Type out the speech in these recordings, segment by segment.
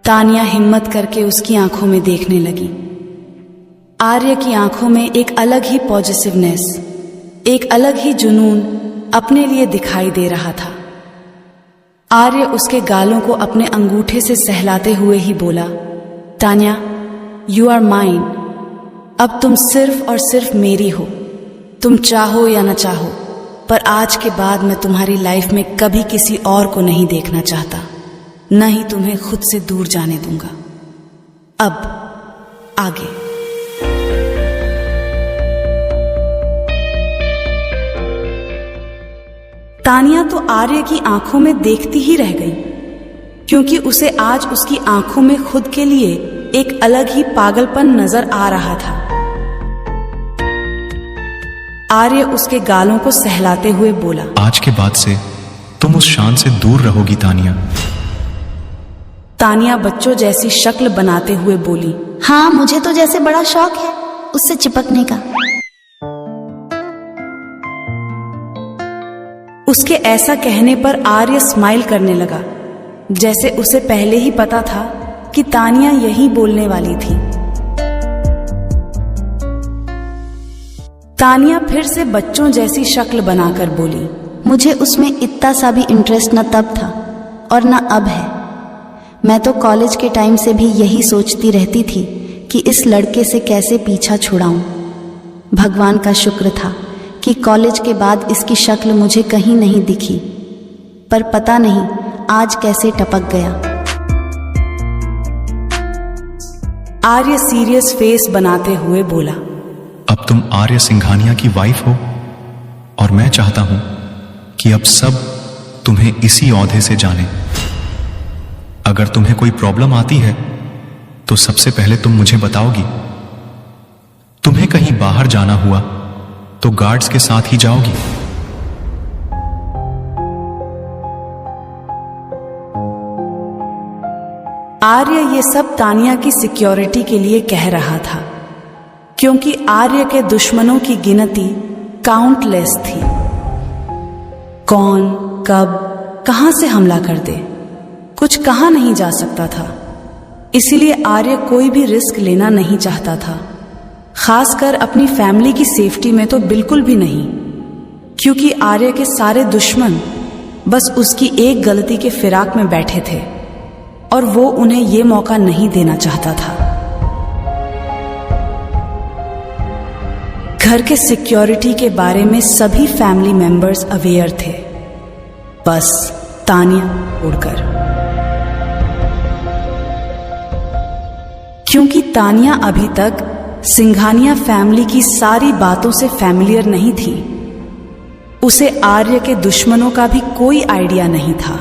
तानिया हिम्मत करके उसकी आंखों में देखने लगी। आर्य की आंखों में एक अलग ही पॉजिटिवनेस, एक अलग ही जुनून अपने लिए दिखाई दे रहा था। आर्य उसके गालों को अपने अंगूठे से सहलाते हुए ही बोला, तानिया, यू आर माइन। अब तुम सिर्फ और सिर्फ मेरी हो। तुम चाहो या न चाहो, पर आज के बाद मैं तुम्हारी लाइफ में कभी किसी और को नहीं देखना चाहता, न ही तुम्हें खुद से दूर जाने दूंगा। अब आगे। तानिया तो आर्य की आंखों में देखती ही रह गई, क्योंकि उसे आज उसकी आंखों में खुद के लिए एक अलग ही पागलपन नजर आ रहा था। आर्य उसके गालों को सहलाते हुए बोला, आज के बाद से तुम उस शान से दूर रहोगी तानिया। तानिया बच्चों जैसी शक्ल बनाते हुए बोली, हाँ, मुझे तो जैसे बड़ा शौक है उससे चिपकने का। उसके ऐसा कहने पर आर्य स्माइल करने लगा, जैसे उसे पहले ही पता था कि तानिया यही बोलने वाली थी। तानिया फिर से बच्चों जैसी शक्ल बनाकर बोली, मुझे उसमें इतना सा भी इंटरेस्ट न तब था और न अब है। मैं तो कॉलेज के टाइम से भी यही सोचती रहती थी कि इस लड़के से कैसे पीछा छुड़ाऊं। भगवान का शुक्र था कि कॉलेज के बाद इसकी शक्ल मुझे कहीं नहीं दिखी, पर पता नहीं आज कैसे टपक गया। आर्य सीरियस फेस बनाते हुए बोला, अब तुम आर्य सिंघानिया की वाइफ हो और मैं चाहता हूं कि अब सब तुम्हें इसी ओहदे से जाने। अगर तुम्हें कोई प्रॉब्लम आती है तो सबसे पहले तुम मुझे बताओगी। तुम्हें कहीं बाहर जाना हुआ तो गार्ड्स के साथ ही जाओगी। आर्य ये सब तानिया की सिक्योरिटी के लिए कह रहा था, क्योंकि आर्य के दुश्मनों की गिनती काउंटलेस थी। कौन, कब, कहां से हमला कर दे, कुछ कहा नहीं जा सकता था। इसीलिए आर्य कोई भी रिस्क लेना नहीं चाहता था, खासकर अपनी फैमिली की सेफ्टी में तो बिल्कुल भी नहीं, क्योंकि आर्य के सारे दुश्मन बस उसकी एक गलती के फिराक में बैठे थे और वो उन्हें ये मौका नहीं देना चाहता था। घर के सिक्योरिटी के बारे में सभी फैमिली मेंबर्स अवेयर थे, बस तानिया उड़कर, क्योंकि तानिया अभी तक सिंघानिया फैमिली की सारी बातों से फैमिलियर नहीं थी। उसे आर्य के दुश्मनों का भी कोई आइडिया नहीं था।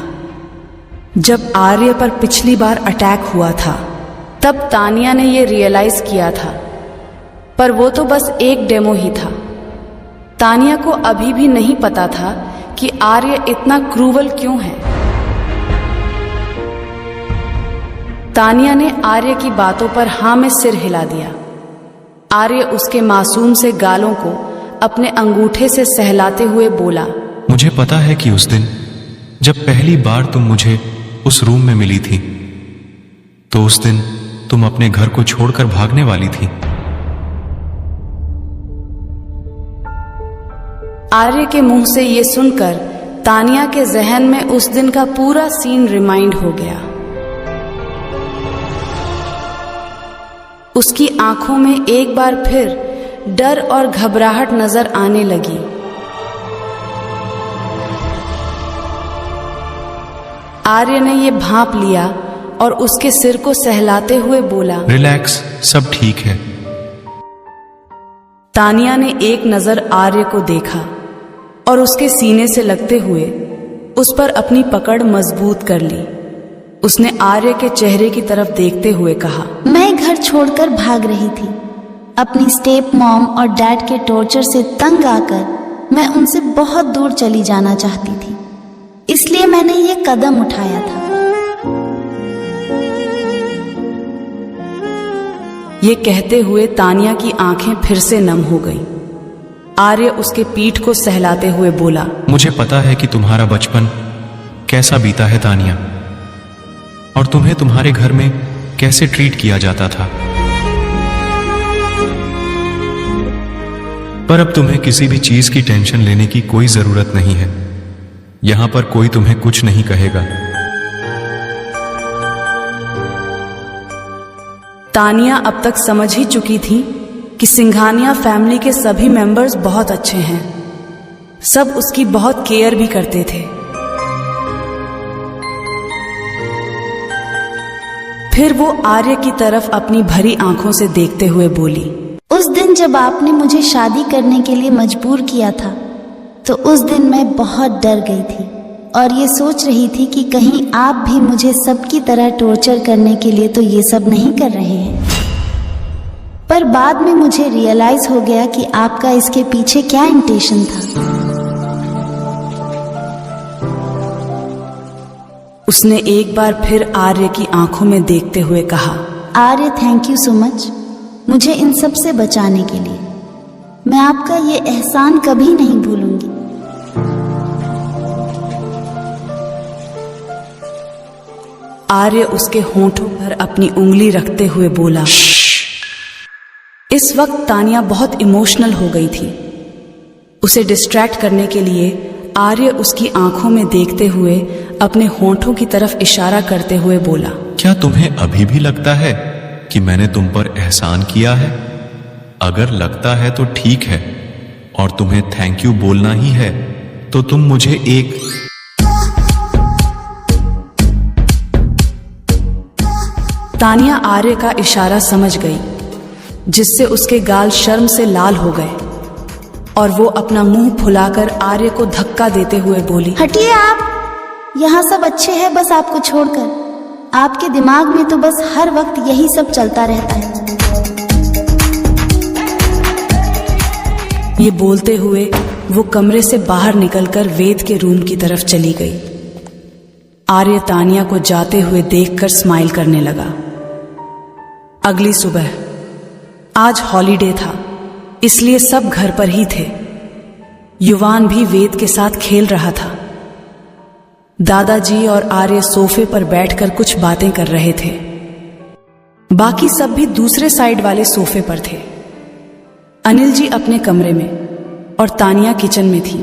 जब आर्य पर पिछली बार अटैक हुआ था तब तानिया ने यह रियलाइज किया था, पर वो तो बस एक डेमो ही था। तानिया को अभी भी नहीं पता था कि आर्य इतना क्रूवल क्यों है। तानिया ने आर्य की बातों पर हाँ में सिर हिला दिया। आर्य उसके मासूम से गालों को अपने अंगूठे से सहलाते हुए बोला, मुझे पता है कि उस दिन जब पहली बार तुम मुझे उस रूम में मिली थी तो उस दिन तुम अपने घर को छोड़कर भागने वाली थी। आर्य के मुंह से ये सुनकर तानिया के जहन में उस दिन का पूरा सीन रिमाइंड हो गया। उसकी आंखों में एक बार फिर डर और घबराहट नजर आने लगी। आर्य ने यह भांप लिया और उसके सिर को सहलाते हुए बोला, रिलैक्स, सब ठीक है। तानिया ने एक नजर आर्य को देखा और उसके सीने से लगते हुए उस पर अपनी पकड़ मजबूत कर ली। उसने आर्य के चेहरे की तरफ देखते हुए कहा, मैं घर छोड़कर भाग रही थी। अपनी स्टेप मॉम और डैड के टॉर्चर से तंग आकर मैं उनसे बहुत दूर चली जाना चाहती थी, इसलिए मैंने ये कदम उठाया था। ये कहते हुए तानिया की आंखें फिर से नम हो गईं। आर्य उसके पीठ को सहलाते हुए बोला, मुझे पता है कि तुम्हारा बचपन कैसा बीता है तानिया। और तुम्हें तुम्हारे घर में कैसे ट्रीट किया जाता था। पर अब तुम्हें किसी भी चीज की टेंशन लेने की कोई जरूरत नहीं है। यहां पर कोई तुम्हें कुछ नहीं कहेगा। तानिया अब तक समझ ही चुकी थी कि सिंघानिया फैमिली के सभी मेंबर्स बहुत अच्छे हैं। सब उसकी बहुत केयर भी करते थे। फिर वो आर्य की तरफ अपनी भरी आंखों से देखते हुए बोली, उस दिन जब आपने मुझे शादी करने के लिए मजबूर किया था तो उस दिन मैं बहुत डर गई थी और ये सोच रही थी कि कहीं आप भी मुझे सबकी तरह टॉर्चर करने के लिए तो ये सब नहीं कर रहे हैं। पर बाद में मुझे रियलाइज हो गया कि आपका इसके पीछे क्या इंटेंशन था। उसने एक बार फिर आर्य की आंखों में देखते हुए कहा, आर्य, थैंक यू सो मच मुझे इन सब से बचाने के लिए। मैं आपका ये एहसान कभी नहीं भूलूंगी। आर्य उसके होंठों पर अपनी उंगली रखते हुए बोला। इस वक्त तानिया बहुत इमोशनल हो गई थी। उसे डिस्ट्रैक्ट करने के लिए आर्य उसकी आंखों में देखते हुए अपने होंठों की तरफ इशारा करते हुए बोला, क्या तुम्हें अभी भी लगता है कि मैंने तुम पर एहसान किया है? अगर लगता है तो ठीक है, और तुम्हें थैंक यू बोलना ही है तो तुम मुझे एक तानिया आर्य का इशारा समझ गई, जिससे उसके गाल शर्म से लाल हो गए और वो अपना मुंह फुलाकर आर्य को धक्का देते हुए बोली, हटिए आप, यहाँ सब अच्छे हैं बस आपको छोड़कर। आपके दिमाग में तो बस हर वक्त यही सब चलता रहता है। ये बोलते हुए वो कमरे से बाहर निकलकर वेद के रूम की तरफ चली गई। आर्य तानिया को जाते हुए देखकर स्माइल करने लगा। अगली सुबह, आज हॉलीडे था, इसलिए सब घर पर ही थे। युवान भी वेद के साथ खेल रहा था। दादाजी और आर्य सोफे पर बैठकर कुछ बातें कर रहे थे। बाकी सब भी दूसरे साइड वाले सोफे पर थे। अनिल जी अपने कमरे में और तानिया किचन में थी।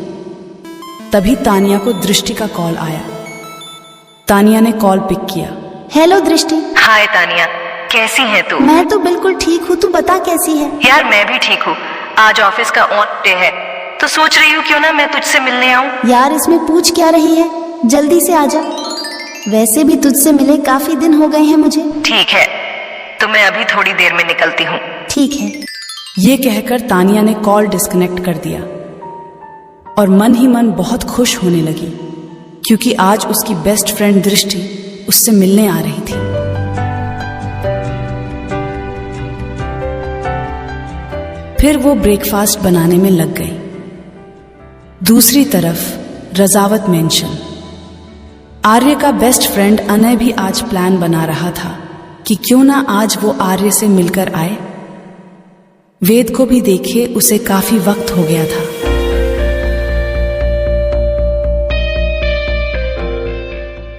तभी तानिया को दृष्टि का कॉल आया। तानिया ने कॉल पिक किया। हेलो दृष्टि। हाय तानिया, कैसी है तू? मैं तो बिल्कुल ठीक हूँ, तू बता कैसी है? यार मैं भी ठीक हूँ। आज ऑफिस का ऑन डे है तो सोच रही हूँ क्यों ना मैं तुझसे मिलने आऊँ। यार इसमें पूछ क्या रही है, जल्दी से आजा। वैसे भी तुझसे मिले काफी दिन हो गए हैं मुझे। ठीक है, तो मैं अभी थोड़ी देर में निकलती हूँ। ठीक है। ये कहकर तानिया ने कॉल डिस्कनेक्ट कर दिया और मन ही मन बहुत खुश होने लगी, क्योंकि आज उसकी बेस्ट फ्रेंड दृष्टि उससे मिलने आ रही थी। फिर वो ब्रेकफास्ट बनाने में लग गई। दूसरी तरफ रजावत मेंशन, आर्य का बेस्ट फ्रेंड अनय भी आज प्लान बना रहा था कि क्यों ना आज वो आर्य से मिलकर आए। वेद को भी देखे उसे काफी वक्त हो गया था।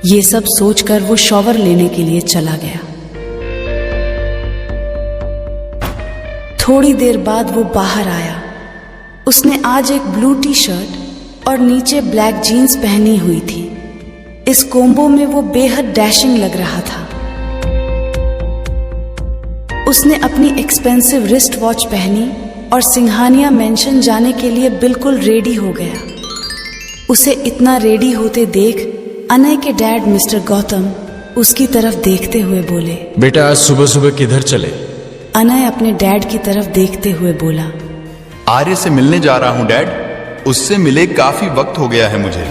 ये सब सोचकर वो शॉवर लेने के लिए चला गया। थोड़ी देर बाद वो बाहर आया। उसने आज एक ब्लू टी शर्ट और नीचे ब्लैक जीन्स पहनी हुई थी। इस कोम्बो में वो बेहद डैशिंग लग रहा था। उसने अपनी एक्सपेंसिव रिस्ट वॉच पहनी और सिंघानिया मेंशन जाने के लिए बिल्कुल रेडी हो गया। उसे इतना रेडी होते देख अनय के डैड मिस्टर गौतम उसकी तरफ देखते हुए बोले, बेटा आज सुबह सुबह किधर चले? अनय अपने डैड की तरफ देखते हुए बोला, आर्य से मिलने जा रहा हूं डैड। उससे मिले काफी वक्त हो गया है मुझे।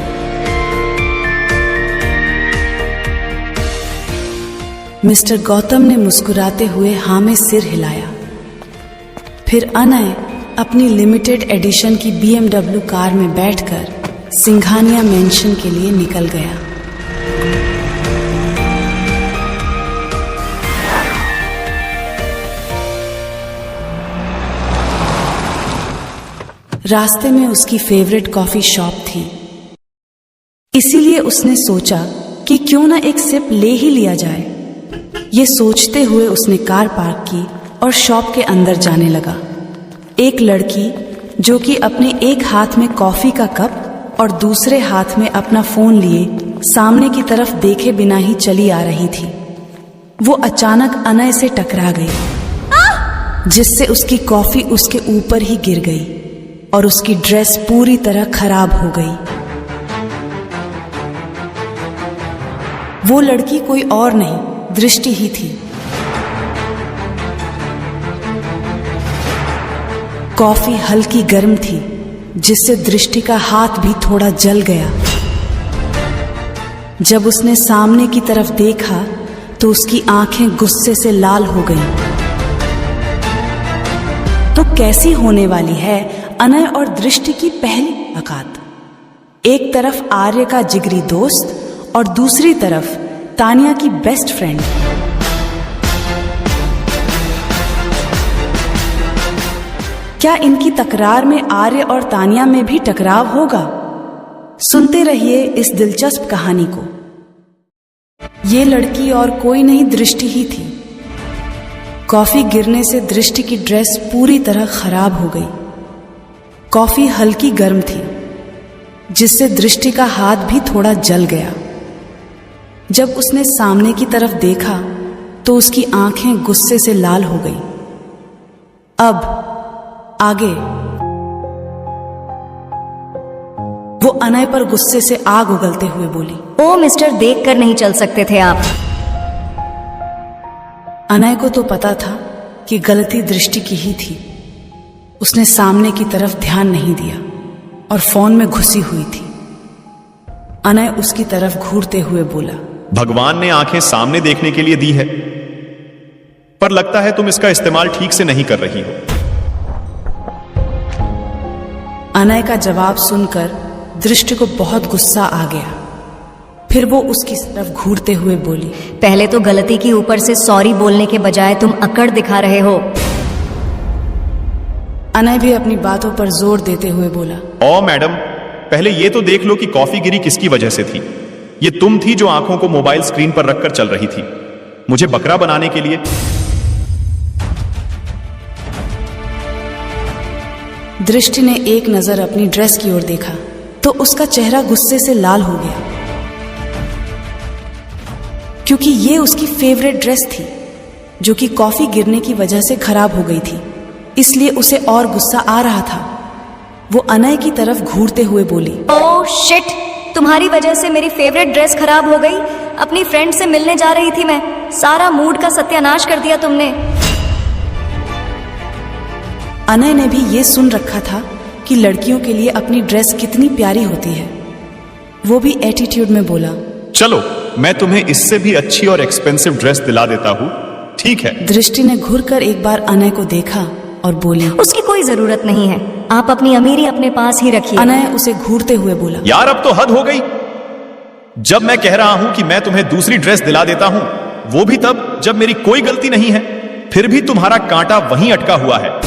मिस्टर गौतम ने मुस्कुराते हुए हाँ में सिर हिलाया। फिर अनय अपनी लिमिटेड एडिशन की BMW कार में बैठकर सिंघानिया मेंशन के लिए निकल गया। रास्ते में उसकी फेवरेट कॉफी शॉप थी, इसीलिए उसने सोचा कि क्यों ना एक सिप ले ही लिया जाए। ये सोचते हुए उसने कार पार्क की और शॉप के अंदर जाने लगा। एक लड़की जो कि अपने एक हाथ में कॉफी का कप और दूसरे हाथ में अपना फोन लिए सामने की तरफ देखे बिना ही चली आ रही थी। वो अचानक अनय से टकरा गई, जिससे उसकी कॉफी उसके ऊपर ही गिर गई और उसकी ड्रेस पूरी तरह खराब हो गई। वो लड़की कोई और नहीं, दृष्टि ही थी। कॉफी हल्की गर्म थी, जिससे दृष्टि का हाथ भी थोड़ा जल गया। जब उसने सामने की तरफ देखा तो उसकी आंखें गुस्से से लाल हो गईं। तो कैसी होने वाली है अनय और दृष्टि की पहली मुलाकात। एक तरफ आर्य का जिगरी दोस्त और दूसरी तरफ तानिया की बेस्ट फ्रेंड। क्या इनकी तकरार में आर्य और तानिया में भी टकराव होगा? सुनते रहिए इस दिलचस्प कहानी को। ये लड़की और कोई नहीं, दृष्टि ही थी। कॉफी गिरने से दृष्टि की ड्रेस पूरी तरह खराब हो गई। कॉफी हल्की गर्म थी, जिससे दृष्टि का हाथ भी थोड़ा जल गया। जब उसने सामने की तरफ देखा तो उसकी आंखें गुस्से से लाल हो गई। अब आगे वो अनय पर गुस्से से आग उगलते हुए बोली, ओ मिस्टर, देख कर नहीं चल सकते थे आप। अनय को तो पता था कि गलती दृष्टि की ही थी। उसने सामने की तरफ ध्यान नहीं दिया और फोन में घुसी हुई थी। अनय उसकी तरफ घूरते हुए बोला, भगवान ने आंखें सामने देखने के लिए दी है, पर लगता है तुम इसका इस्तेमाल ठीक से नहीं कर रही हो। अनय का जवाब सुनकर दृष्टि को बहुत गुस्सा आ गया। फिर वो उसकी तरफ घूरते हुए बोली, पहले तो गलती की ऊपर से सॉरी बोलने के बजाय तुम अकड़ दिखा रहे हो। अनय भी अपनी बातों पर जोर देते हुए बोला, ओ मैडम, पहले ये तो देख लो कि कॉफी गिरी किसकी वजह से थी। ये तुम थी जो आंखों को मोबाइल स्क्रीन पर रखकर चल रही थी, मुझे बकरा बनाने के लिए। दृष्टि ने एक नजर अपनी ड्रेस की ओर देखा तो उसका चेहरा गुस्से से लाल हो गया, क्योंकि ये उसकी फेवरेट ड्रेस थी जो कि कॉफी गिरने की वजह से खराब हो गई थी। इसलिए उसे और गुस्सा आ रहा था। वो अनय की तरफ घूरते हुए बोली, ओह शिट, तुम्हारी वजह से मेरी फेवरेट ड्रेस खराब हो गई। अपनी फ्रेंड से मिलने जा रही थी मैं, सारा मूड का सत्यानाश कर दिया तुमने। अनय ने भी ये सुन रखा था कि लड़कियों के लिए अपनी ड्रेस कितनी प्यारी होती है। वो भी एटीट्यूड में बोला, चलो मैं तुम्हें इससे भी अच्छी और एक्सपेंसिव ड्रेस दिला देता हूँ, ठीक है। दृष्टि ने घूरकर एक बार अनय को देखा और बोली, उसकी कोई जरूरत नहीं है, आप अपनी अमीरी अपने पास ही रखिए। अनय उसे घूरते हुए बोला, यार अब तो हद हो गई। जब मैं कह रहा हूं कि मैं तुम्हें दूसरी ड्रेस दिला देता हूं, वो भी तब जब मेरी कोई गलती नहीं है, फिर भी तुम्हारा कांटा वहीं अटका हुआ है।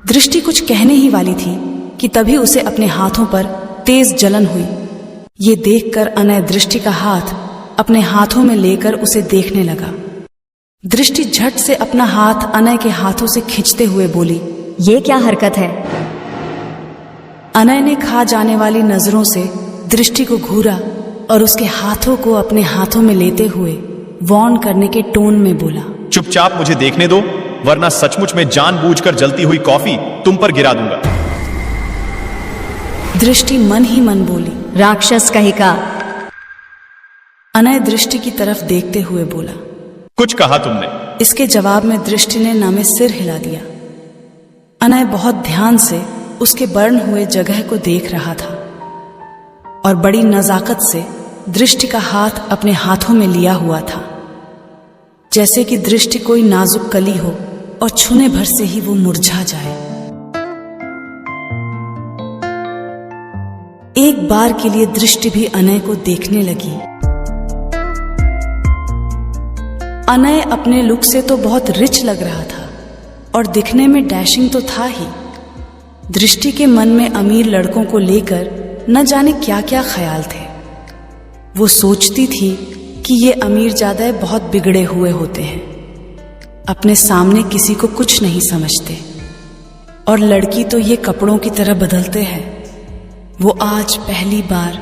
दृष्टि कुछ कहने ही वाली थी कि तभी उसे अपने हाथों पर तेज जलन हुई। ये देखकर अनय दृष्टि का हाथ अपने हाथों में लेकर उसे देखने लगा। दृष्टि झट से अपना हाथ अनय के हाथों से खींचते हुए बोली, ये क्या हरकत है? अनय ने खा जाने वाली नजरों से दृष्टि को घूरा और उसके हाथों को अपने हाथों में लेते हुए वार्न करने के टोन में बोला, चुपचाप मुझे देखने दो, वरना सचमुच में जानबूझकर जलती हुई कॉफी तुम पर गिरा दूंगा। दृष्टि मन ही मन बोली, राक्षस कहीं का। अनय दृष्टि की तरफ देखते हुए बोला, कुछ कहा तुमने? इसके जवाब में दृष्टि ने ना में सिर हिला दिया। अनय बहुत ध्यान से उसके बर्न हुए जगह को देख रहा था और बड़ी नजाकत से दृष्टि का हाथ अपने हाथों में लिया हुआ था, जैसे कि दृष्टि कोई नाजुक कली हो और छूने भर से ही वो मुरझा जाए। एक बार के लिए दृष्टि भी अनय को देखने लगी। अनय अपने लुक से तो बहुत रिच लग रहा था और दिखने में डैशिंग तो था ही। दृष्टि के मन में अमीर लड़कों को लेकर न जाने क्या क्या ख्याल थे। वो सोचती थी कि ये अमीरजादे बहुत बिगड़े हुए होते हैं, अपने सामने किसी को कुछ नहीं समझते, और लड़की तो ये कपड़ों की तरह बदलते हैं। वो आज पहली बार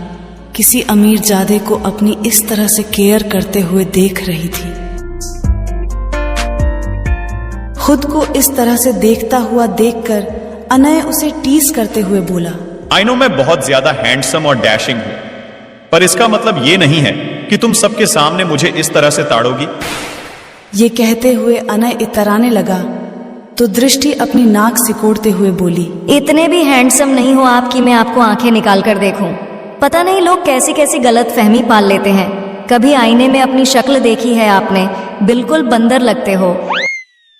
किसी अमीरजादे को अपनी इस तरह से केयर करते हुए देख रही थी। खुद को इस तरह से देखता हुआ देखकर अनय उसे टीज करते हुए बोला, आई नो मैं बहुत ज्यादा हैंडसम और डैशिंग हूं, पर इसका मतलब ये नहीं है कि तुम सबके सामने मुझे इस तरह से ताड़ोगी। ये कहते हुए अनय इतराने लगा तो दृष्टि अपनी नाक सिकोड़ते हुए बोली, इतने भी हैंडसम नहीं हो आप कि मैं आपको आंखें निकाल कर देखूं। पता नहीं लोग कैसी कैसी गलत फहमी पाल लेते हैं। कभी आईने में अपनी शक्ल देखी है आपने? बिल्कुल बंदर लगते हो।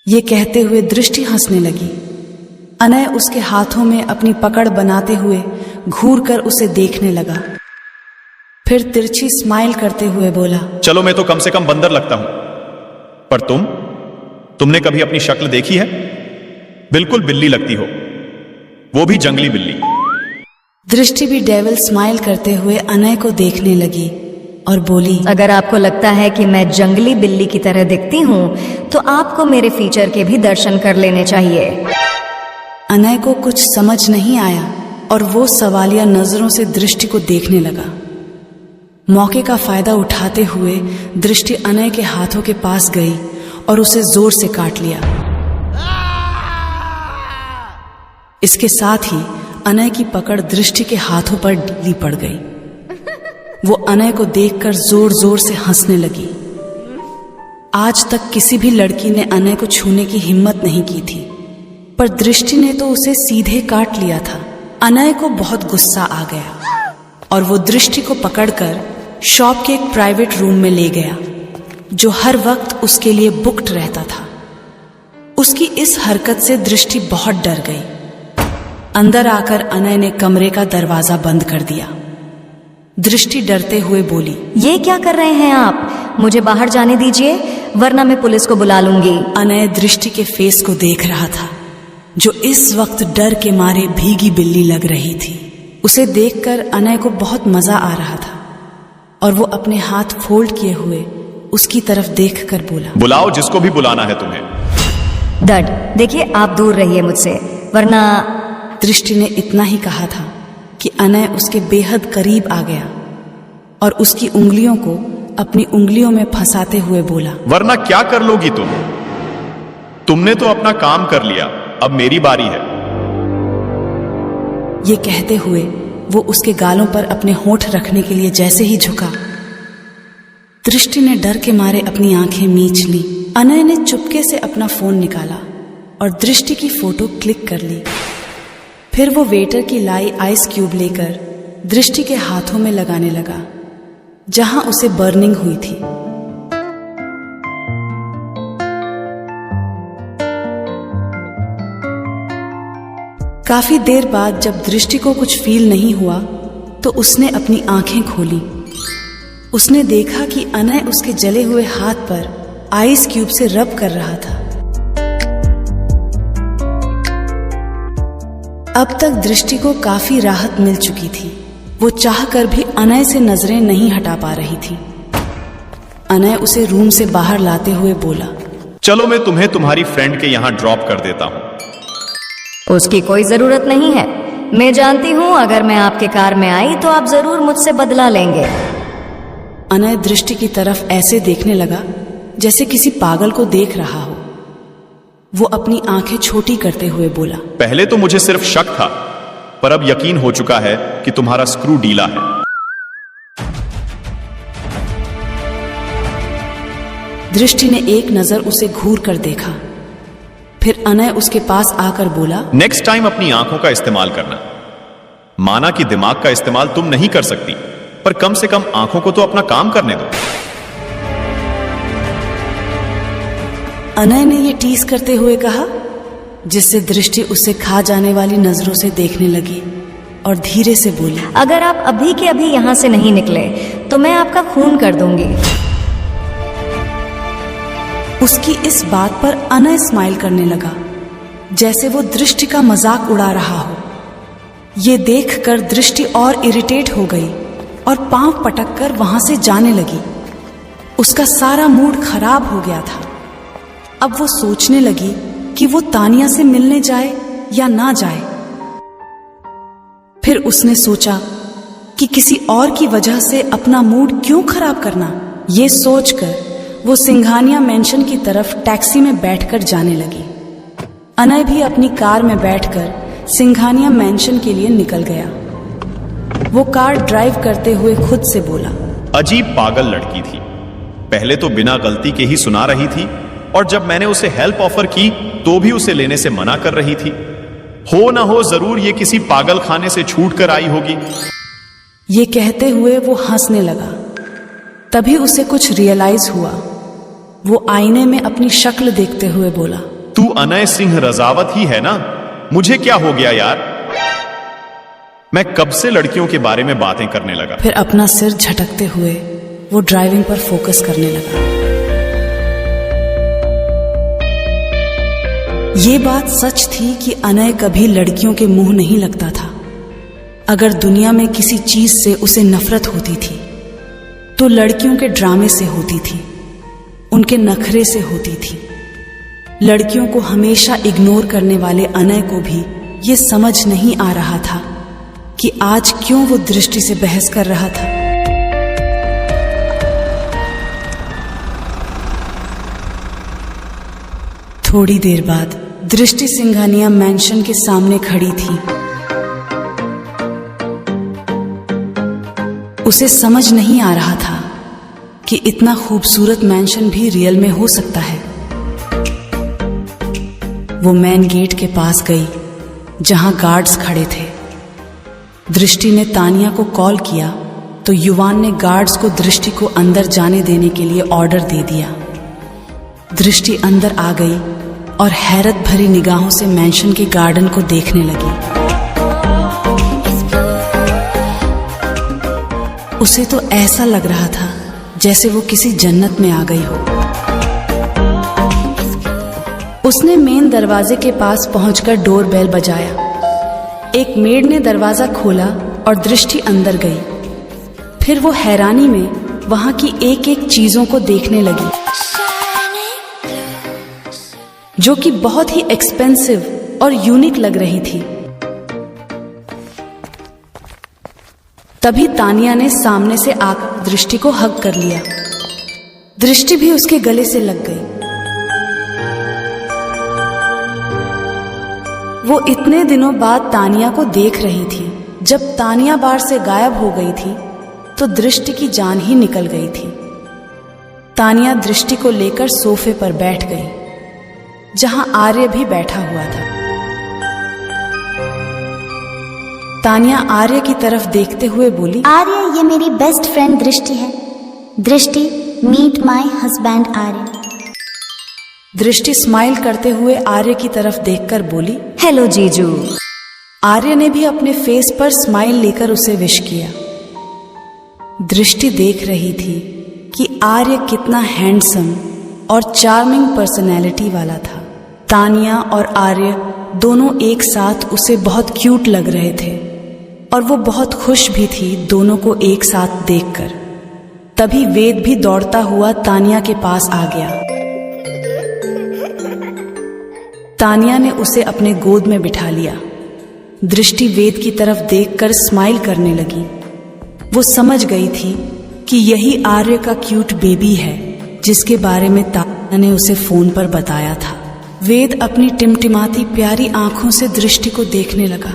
ये कहते हुए दृष्टि हंसने लगी। अनय उसके हाथों में अपनी पकड़ बनाते हुए घूरकर उसे देखने लगा, फिर तिरछी स्माइल करते हुए बोला, चलो मैं तो कम से कम बंदर लगता हूं, पर तुमने कभी अपनी शक्ल देखी है? बिल्कुल बिल्ली लगती हो, वो भी जंगली बिल्ली। दृष्टि भी डेविल स्माइल करते हुए अनय को देखने लगी और बोली, अगर आपको लगता है कि मैं जंगली बिल्ली की तरह दिखती हूँ तो आपको मेरे फीचर के भी दर्शन कर लेने चाहिए। अनय को कुछ समझ नहीं आया और वो सवालिया नजरों से दृष्टि को देखने लगा। मौके का फायदा उठाते हुए दृष्टि अनय के हाथों के पास गई और उसे जोर से काट लिया। इसके साथ ही अनय की पकड़ दृष्टि के हाथों पर ढीली पड़ गई। वो अनय को देखकर जोर जोर से हंसने लगी। आज तक किसी भी लड़की ने अनय को छूने की हिम्मत नहीं की थी, पर दृष्टि ने तो उसे सीधे काट लिया था। अनय को बहुत गुस्सा आ गया और वो दृष्टि को पकड़कर शॉप के एक प्राइवेट रूम में ले गया, जो हर वक्त उसके लिए बुक्ड रहता था। उसकी इस हरकत से दृष्टि बहुत डर गई। अंदर आकर अनय ने कमरे का दरवाजा बंद कर दिया। दृष्टि डरते हुए बोली, ये क्या कर रहे हैं आप? मुझे बाहर जाने दीजिए, वरना मैं पुलिस को बुला लूंगी। अनय दृष्टि के फेस को देख रहा था, जो इस वक्त डर के मारे भीगी बिल्ली लग रही थी। उसे देखकर अनय को बहुत मजा आ रहा था और वो अपने हाथ फोल्ड किए हुए उसकी तरफ देखकर बोला, बुलाओ जिसको भी बुलाना है तुम्हें। डड, देखिए आप दूर रहिए मुझसे, वरना। दृष्टि ने इतना ही कहा था कि अनय उसके बेहद करीब आ गया और उसकी उंगलियों को अपनी उंगलियों में फंसाते हुए बोला, वरना क्या कर लोगी तुमने तो अपना काम कर लिया, अब मेरी बारी है। ये कहते हुए वो उसके गालों पर अपने होंठ रखने के लिए जैसे ही झुका, दृष्टि ने डर के मारे अपनी आंखें मींच ली। अनय ने चुपके से अपना फोन निकाला और दृष्टि की फोटो क्लिक कर ली। फिर वो वेटर की लाई आइस क्यूब लेकर दृष्टि के हाथों में लगाने लगा, जहां उसे बर्निंग हुई थी। काफी देर बाद जब दृष्टि को कुछ फील नहीं हुआ तो उसने अपनी आंखें खोली। उसने देखा कि अनय उसके जले हुए हाथ पर आइस क्यूब से रब कर रहा था। अब तक दृष्टि को काफी राहत मिल चुकी थी। वो चाहकर भी अनय से नजरें नहीं हटा पा रही थी। अनय उसे रूम से बाहर लाते हुए बोला, चलो मैं तुम्हें तुम्हारी फ्रेंड के यहां ड्रॉप कर देता हूं। उसकी कोई जरूरत नहीं है। मैं जानती हूँ अगर मैं आपके कार में आई तो आप जरूर मुझसे बदला लेंगे। अनय दृष्टि की तरफ ऐसे देखने लगा जैसे किसी पागल को देख रहा हो। वो अपनी आंखें छोटी करते हुए बोला, पहले तो मुझे सिर्फ शक था, पर अब यकीन हो चुका है कि तुम्हारा स्क्रू ढीला है। दृष्टि ने एक नजर उसे घूर कर देखा, फिर अनय उसके पास आकर बोला, नेक्स्ट टाइम अपनी आंखों का इस्तेमाल करना। माना कि दिमाग का इस्तेमाल तुम नहीं कर सकती, पर कम से कम आंखों को तो अपना काम करने दो। अनय ने ये टीज करते हुए कहा, जिससे दृष्टि उसे खा जाने वाली नजरों से देखने लगी और धीरे से बोली, अगर आप अभी के अभी यहाँ से नहीं निकले तो मैं आपका खून कर दूंगी। उसकी इस बात पर अनय स्माइल करने लगा, जैसे वो दृष्टि का मजाक उड़ा रहा हो। ये देखकर दृष्टि और इरिटेट हो गई और पांव पटककर वहां से जाने लगी। उसका सारा मूड खराब हो गया था। अब वो सोचने लगी कि वो तानिया से मिलने जाए या ना जाए। फिर उसने सोचा कि किसी और की वजह से अपना मूड क्यों खराब करना। ये सोचकर वो सिंघानिया मेंशन की तरफ टैक्सी में बैठकर जाने लगी। अनय भी अपनी कार में बैठकर सिंघानिया मेंशन के लिए निकल गया। वो कार ड्राइव करते हुए खुद से बोला, अजीब पागल लड़की थी। पहले तो बिना गलती के ही सुना रही थी और जब मैंने उसे हेल्प ऑफर की तो भी उसे लेने से मना कर रही थी। हो ना हो जरूर ये किसी पागल खाने से छूट कर आई होगी। ये कहते हुए वो हंसने लगा। तभी उसे कुछ रियलाइज हुआ। वो आईने में अपनी शक्ल देखते हुए बोला, तू अनय सिंह रजावत ही है ना? मुझे क्या हो गया यार? मैं कब से लड़कियों के बारे में बातें करने लगा। फिर अपना सिर झटकते हुए वो ड्राइविंग पर फोकस करने लगा। ये बात सच थी कि अनय कभी लड़कियों के मुंह नहीं लगता था। अगर दुनिया में किसी चीज से उसे नफरत होती थी तो लड़कियों के ड्रामे से होती थी, उनके नखरे से होती थी। लड़कियों को हमेशा इग्नोर करने वाले अनय को भी ये समझ नहीं आ रहा था कि आज क्यों वो दृष्टि से बहस कर रहा था। थोड़ी देर बाद दृष्टि सिंघानिया मेंशन के सामने खड़ी थी। उसे समझ नहीं आ रहा था कि इतना खूबसूरत मेंशन भी रियल में हो सकता है। वो मेन गेट के पास गई जहां गार्ड्स खड़े थे। दृष्टि ने तानिया को कॉल किया तो युवान ने गार्ड्स को दृष्टि को अंदर जाने देने के लिए ऑर्डर दे दिया। दृष्टि अंदर आ गई और हैरत भरी निगाहों से मेंशन के गार्डन को देखने लगी। उसे तो ऐसा लग रहा था जैसे वो किसी जन्नत में आ गई हो। उसने मेन दरवाजे के पास पहुंचकर डोर बेल बजाया। एक मेड ने दरवाजा खोला और दृष्टि अंदर गई। फिर वो हैरानी में वहां की एक एक चीजों को देखने लगी जो कि बहुत ही एक्सपेंसिव और यूनिक लग रही थी। तभी तानिया ने सामने से आकर दृष्टि को हग कर लिया। दृष्टि भी उसके गले से लग गई। वो इतने दिनों बाद तानिया को देख रही थी। जब तानिया बार से गायब हो गई थी तो दृष्टि की जान ही निकल गई थी। तानिया दृष्टि को लेकर सोफे पर बैठ गई जहां आर्य भी बैठा हुआ था। तानिया आर्य की तरफ देखते हुए बोली, आर्य, ये मेरी बेस्ट फ्रेंड दृष्टि है। दृष्टि, मीट माय हस्बैंड आर्य। दृष्टि स्माइल करते हुए आर्य की तरफ देखकर बोली, हेलो जीजू। आर्य ने भी अपने फेस पर स्माइल लेकर उसे विश किया। दृष्टि देख रही थी कि आर्य कितना हैंडसम और चार्मिंग पर्सनैलिटी वाला था। तानिया और आर्य दोनों एक साथ उसे बहुत क्यूट लग रहे थे और वो बहुत खुश भी थी दोनों को एक साथ देखकर। तभी वेद भी दौड़ता हुआ तानिया के पास आ गया। तानिया ने उसे अपने गोद में बिठा लिया। दृष्टि वेद की तरफ देखकर स्माइल करने लगी। वो समझ गई थी कि यही आर्य का क्यूट बेबी है जिसके बारे में तानिया ने उसे फोन पर बताया था। वेद अपनी टिमटिमाती प्यारी आंखों से दृष्टि को देखने लगा।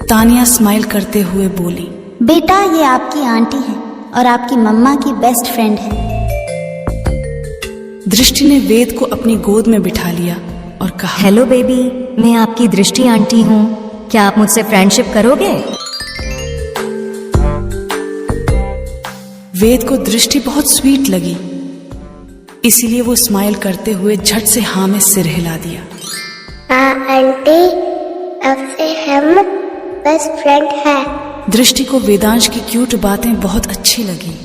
तानिया स्माइल करते हुए बोली, बेटा, ये आपकी आंटी है और आपकी मम्मा की बेस्ट फ्रेंड है। दृष्टि ने वेद को अपनी गोद में बिठा लिया और कहा, हेलो बेबी, मैं आपकी दृष्टि आंटी हूँ। क्या आप मुझसे फ्रेंडशिप करोगे? वेद को दृष्टि बहुत स्वीट लगी, इसीलिए वो स्माइल करते हुए झट से हाँ में सिर हिला दिया। आंटी, अब से हम बेस्ट फ्रेंड है। दृष्टि को वेदांश की क्यूट बातें बहुत अच्छी लगी।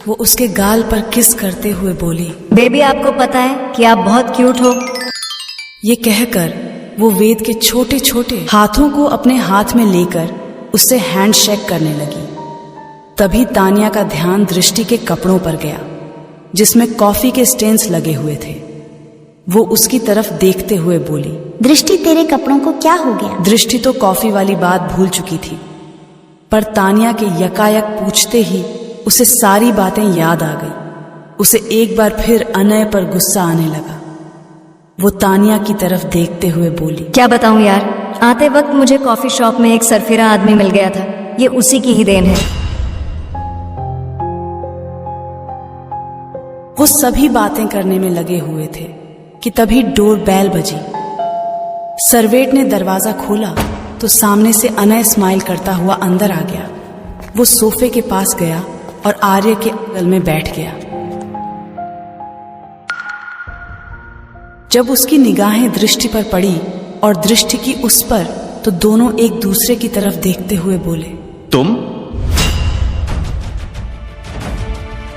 वो उसके गाल पर किस करते हुए बोली, बेबी, आपको पता है कि आप बहुत क्यूट हो। ये कहकर वो वेद के छोटे छोटे हाथों को अपने हाथ में लेकर उससे हैंडशेक करने लगी। तभी तानिया का ध्यान दृष्टि के कपड़ों पर गया जिसमें कॉफी के स्टेन्स लगे हुए थे। वो उसकी तरफ देखते हुए बोली, दृष्टि तेरे कपड़ों को क्या हो गया? दृष्टि तो कॉफी वाली बात भूल चुकी थी, पर तानिया के यकायक पूछते ही उसे सारी बातें याद आ गई। उसे एक बार फिर अनय पर गुस्सा आने लगा। वो तानिया की तरफ देखते हुए बोली, क्या बताऊं यार, आते वक्त मुझे कॉफी शॉप में एक सरफिरा आदमी मिल गया था। ये उसी की ही देन है। वो सभी बातें करने में लगे हुए थे कि तभी डोर बेल बजी। सर्वेंट ने दरवाजा खोला तो सामने से अनय स्माइल करता हुआ अंदर आ गया। वो सोफे के पास गया और आर्य के बगल में बैठ गया। जब उसकी निगाहें दृष्टि पर पड़ी और दृष्टि की उस पर, तो दोनों एक दूसरे की तरफ देखते हुए बोले, तुम?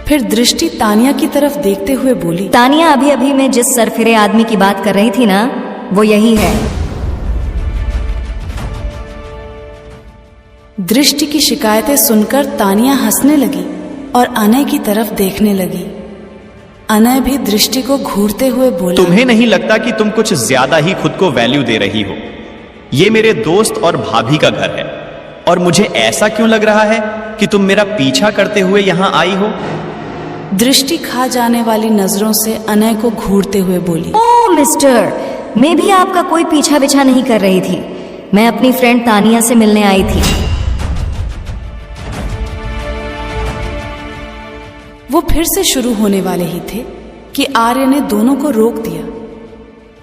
फिर दृष्टि तानिया की तरफ देखते हुए बोली, तानिया, अभी अभी मैं जिस सरफिरे आदमी की बात कर रही थी ना, वो यही है। दृष्टि की शिकायतें सुनकर तानिया हंसने लगी और अनय की तरफ देखने लगी। अनय भी दृष्टि को घूरते हुए बोला, तुम्हें नहीं लगता कि तुम कुछ ज्यादा ही खुद को वैल्यू दे रही हो? ये मेरे दोस्त और भाभी का घर है और मुझे ऐसा क्यों लग रहा है कि तुम मेरा पीछा करते हुए यहां आई हो? दृष्टि खा जाने वाली नजरों से अनय को घूरते हुए बोली, ओ मिस्टर, मैं भी आपका कोई पीछा बिछा नहीं कर रही थी। मैं अपनी फ्रेंड तानिया से मिलने आई थी। वो फिर से शुरू होने वाले ही थे कि आर्य ने दोनों को रोक दिया।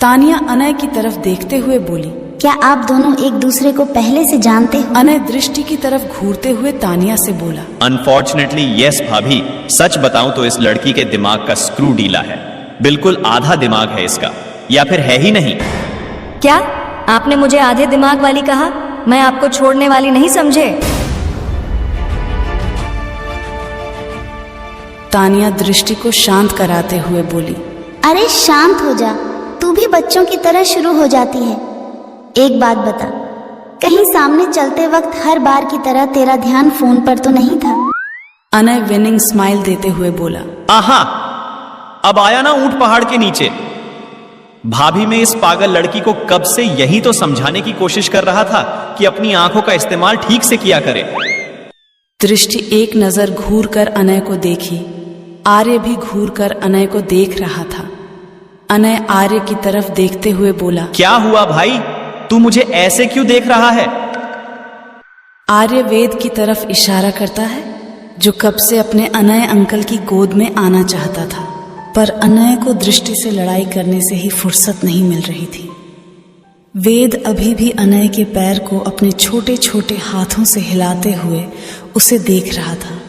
तानिया अनय की तरफ देखते हुए बोली, क्या आप दोनों एक दूसरे को पहले से जानते हो? अनय दृष्टि की तरफ घूरते हुए तानिया से बोला, अनफॉर्चुनेटली यस भाभी। सच बताऊं तो इस लड़की के दिमाग का स्क्रू ढीला है। बिल्कुल आधा दिमाग है इसका, या फिर है ही नहीं। क्या आपने मुझे आधे दिमाग वाली कहा? मैं आपको छोड़ने वाली नहीं समझे। तानिया दृष्टि को शांत कराते हुए बोली, अरे शांत हो जा, तू भी बच्चों की तरह शुरू हो जाती है। एक बात बता, कहीं सामने चलते वक्त हर बार की तरह तेरा ध्यान फोन पर तो नहीं था? अनय विनिंग स्माइल देते हुए बोला, आहा, अब आया ना ऊंट पहाड़ के नीचे। भाभी, मैं इस पागल लड़की को कब से यही तो समझाने की कोशिश कर रहा था कि अपनी आंखों का इस्तेमाल ठीक से किया करे। दृष्टि एक नजर घूर कर अनय को देखी। आर्य भी घूर कर अनय को देख रहा था। अनय आर्य की तरफ देखते हुए बोला, क्या हुआ भाई, तू मुझे ऐसे क्यों देख रहा है? आर्य वेद की तरफ इशारा करता है, जो कब से अपने अनय अंकल की गोद में आना चाहता था, पर अनय को दृष्टि से लड़ाई करने से ही फुर्सत नहीं मिल रही थी। वेद अभी भी अनय के पैर को अपने छोटे छोटे हाथों से हिलाते हुए उसे देख रहा था।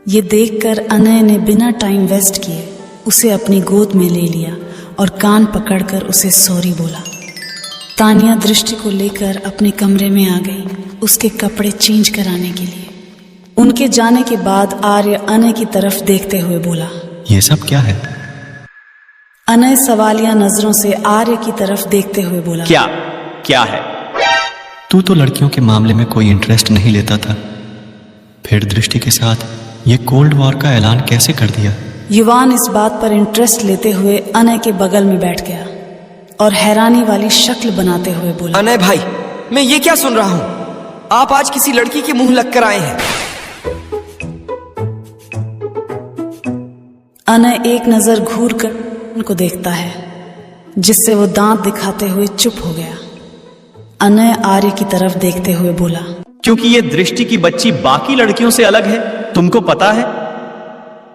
ये देखकर अनय ने बिना टाइम वेस्ट किए उसे अपनी गोद में ले लिया और कान पकड़कर उसे सॉरी बोला। तानिया दृष्टि को लेकर अपने कमरे में आ गई, उसके कपड़े चेंज कराने के लिए। उनके जाने के बाद आर्य अनय की तरफ देखते हुए बोला, ये सब क्या है? अनय सवालिया नजरों से आर्य की तरफ देखते हुए बोला, क्या है? तू तो लड़कियों के मामले में कोई इंटरेस्ट नहीं लेता था, फिर दृष्टि के साथ ये कोल्ड वॉर का ऐलान कैसे कर दिया? युवान इस बात पर इंटरेस्ट लेते हुए अनय के बगल में बैठ गया और हैरानी वाली शक्ल बनाते हुए बोला, अनय भाई, मैं ये क्या सुन रहा हूँ? आप आज किसी लड़की के मुंह लग कर आए हैं। अनय एक नजर घूर कर उनको देखता है, जिससे वो दांत दिखाते हुए चुप हो गया। अनय आर्य की तरफ देखते हुए बोला, क्योंकि ये दृष्टि की बच्ची बाकी लड़कियों से अलग है, तुमको पता है?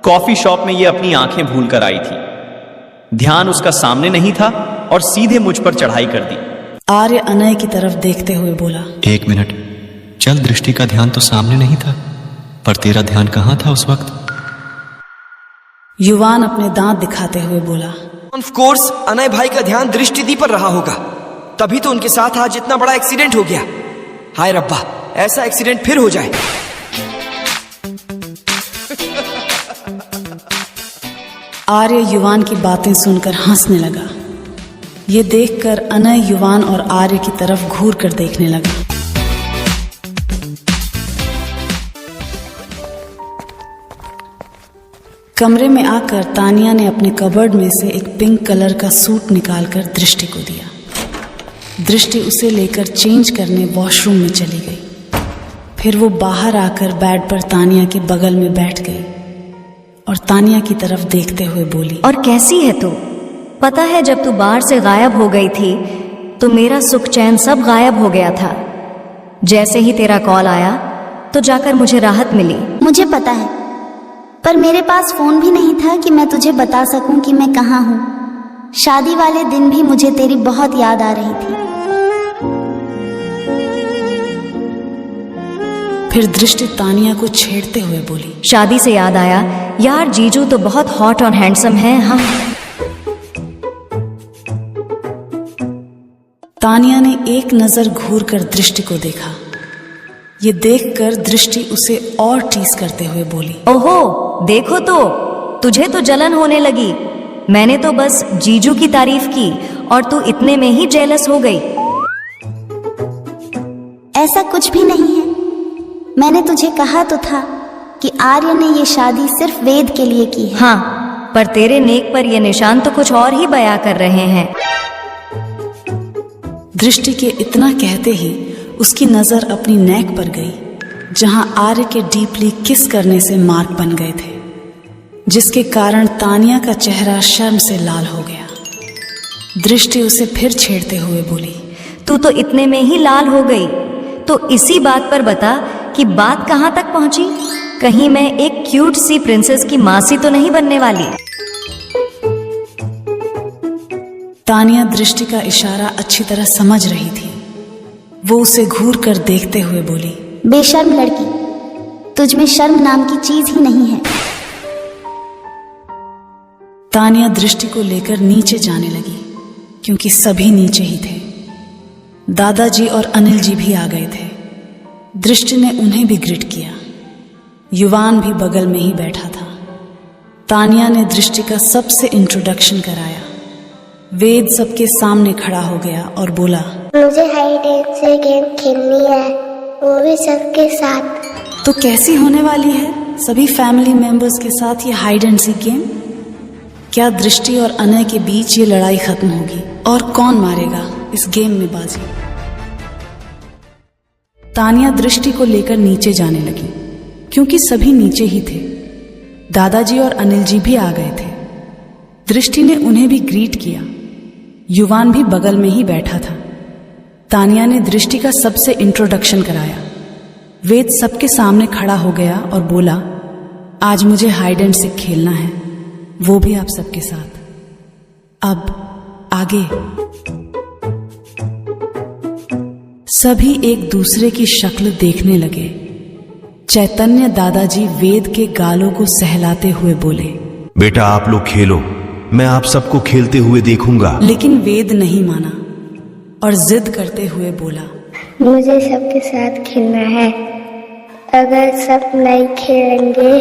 कॉफी शॉप में ये अपनी आंखें भूल कर आई थी। ध्यान उसका सामने नहीं था और सीधे मुझ पर चढ़ाई कर दी। आर्य अनय की तरफ देखते हुए बोला, एक मिनट, चल, दृष्टि का ध्यान तो सामने नहीं था, पर तेरा ध्यान कहाँ था उस वक्त? युवान अपने दांत दिखाते हुए बोला, ऑफ कोर्स अनय भाई का ध्यान दृष्टि पर रहा होगा, तभी तो उनके साथ आज इतना बड़ा एक्सीडेंट हो गया। हाय रब्बा, ऐसा एक्सीडेंट फिर हो जाए। आर्य युवान की बातें सुनकर हंसने लगा। ये देखकर अनय युवान और आर्य की तरफ घूर कर देखने लगा। कमरे में आकर तानिया ने अपने कबर्ड में से एक पिंक कलर का सूट निकालकर दृष्टि को दिया। दृष्टि उसे लेकर चेंज करने वॉशरूम में चली गई। फिर वो बाहर आकर बेड पर तानिया के बगल में बैठ गई और तानिया की तरफ देखते हुए बोली, और कैसी है तू? पता है जब तू बाहर से गायब हो गई थी तो मेरा सुख चैन सब गायब हो गया था। जैसे ही तेरा कॉल आया तो जाकर मुझे राहत मिली। मुझे पता है, पर मेरे पास फोन भी नहीं था कि मैं तुझे बता सकूं कि मैं कहाँ हूँ। शादी वाले दिन भी मुझे तेरी बहुत याद आ रही थी। फिर दृष्टि तानिया को छेड़ते हुए बोली, शादी से याद आया, यार जीजू तो बहुत हॉट और हैंडसम है। हाँ, तानिया ने एक नजर घूर कर दृष्टि को देखा। ये देखकर दृष्टि उसे और टीज करते हुए बोली, ओहो देखो तो, तुझे तो जलन होने लगी। मैंने तो बस जीजू की तारीफ की और तू इतने में ही जेलस हो गई। ऐसा कुछ भी नहीं है। मैंने तुझे कहा तो था कि आर्य ने ये शादी सिर्फ वेद के लिए की है। हाँ, पर तेरे नेक पर ये निशान तो कुछ और ही बयां कर रहे हैं। दृष्टि के इतना कहते ही उसकी नजर अपनी नेक पर गई, जहां आर्य के डीपली किस करने से मार्क बन गए थे, जिसके कारण तानिया का चेहरा शर्म से लाल हो गया। दृष्टि उसे फिर छेड़ते हुए बोली, तू तो इतने में ही लाल हो गई, तो इसी बात पर बता कि बात कहाँ तक पहुंची। कहीं मैं एक क्यूट सी प्रिंसेस की मासी तो नहीं बनने वाली। तानिया दृष्टि का इशारा अच्छी तरह समझ रही थी। वो उसे घूर कर देखते हुए बोली, बेशर्म लड़की, तुझ में शर्म नाम की चीज ही नहीं है। तानिया दृष्टि को लेकर नीचे जाने लगी, क्योंकि सभी नीचे ही थे। दादाजी और अनिल जी भी आ गए थे। दृष्टि ने उन्हें भी ग्रिट किया। युवान भी बगल में ही बैठा था। तानिया ने दृष्टि का सबसे इंट्रोडक्शन कराया। वेद सबके सामने खड़ा हो गया और बोला, मुझे हाइड एंड सीक गेम खेलनी है, वो भी सबके साथ। तो कैसी होने वाली है सभी फैमिली मेंबर्स के साथ ये हाइड एंड सीक गेम? क्या दृष्टि और अनय के बीच ये लड़ाई खत्म होगी और कौन मारेगा इस गेम में बाजी? तानिया दृष्टि को लेकर नीचे जाने लगी, क्योंकि सभी नीचे ही थे। दादाजी और अनिल जी भी आ गए थे। दृष्टि ने उन्हें भी ग्रीट किया। युवान भी बगल में ही बैठा था। तानिया ने दृष्टि का सबसे इंट्रोडक्शन कराया। वेद सबके सामने खड़ा हो गया और बोला, आज मुझे हाइड एंड सीक खेलना है, वो भी आप सबके साथ। अब आगे। सभी एक दूसरे की शक्ल देखने लगे। चैतन्य दादाजी वेद के गालों को सहलाते हुए बोले, बेटा आप लोग खेलो, मैं आप सबको खेलते हुए देखूंगा। लेकिन वेद नहीं माना और जिद करते हुए बोला, मुझे सबके साथ खेलना है, अगर सब नहीं खेलेंगे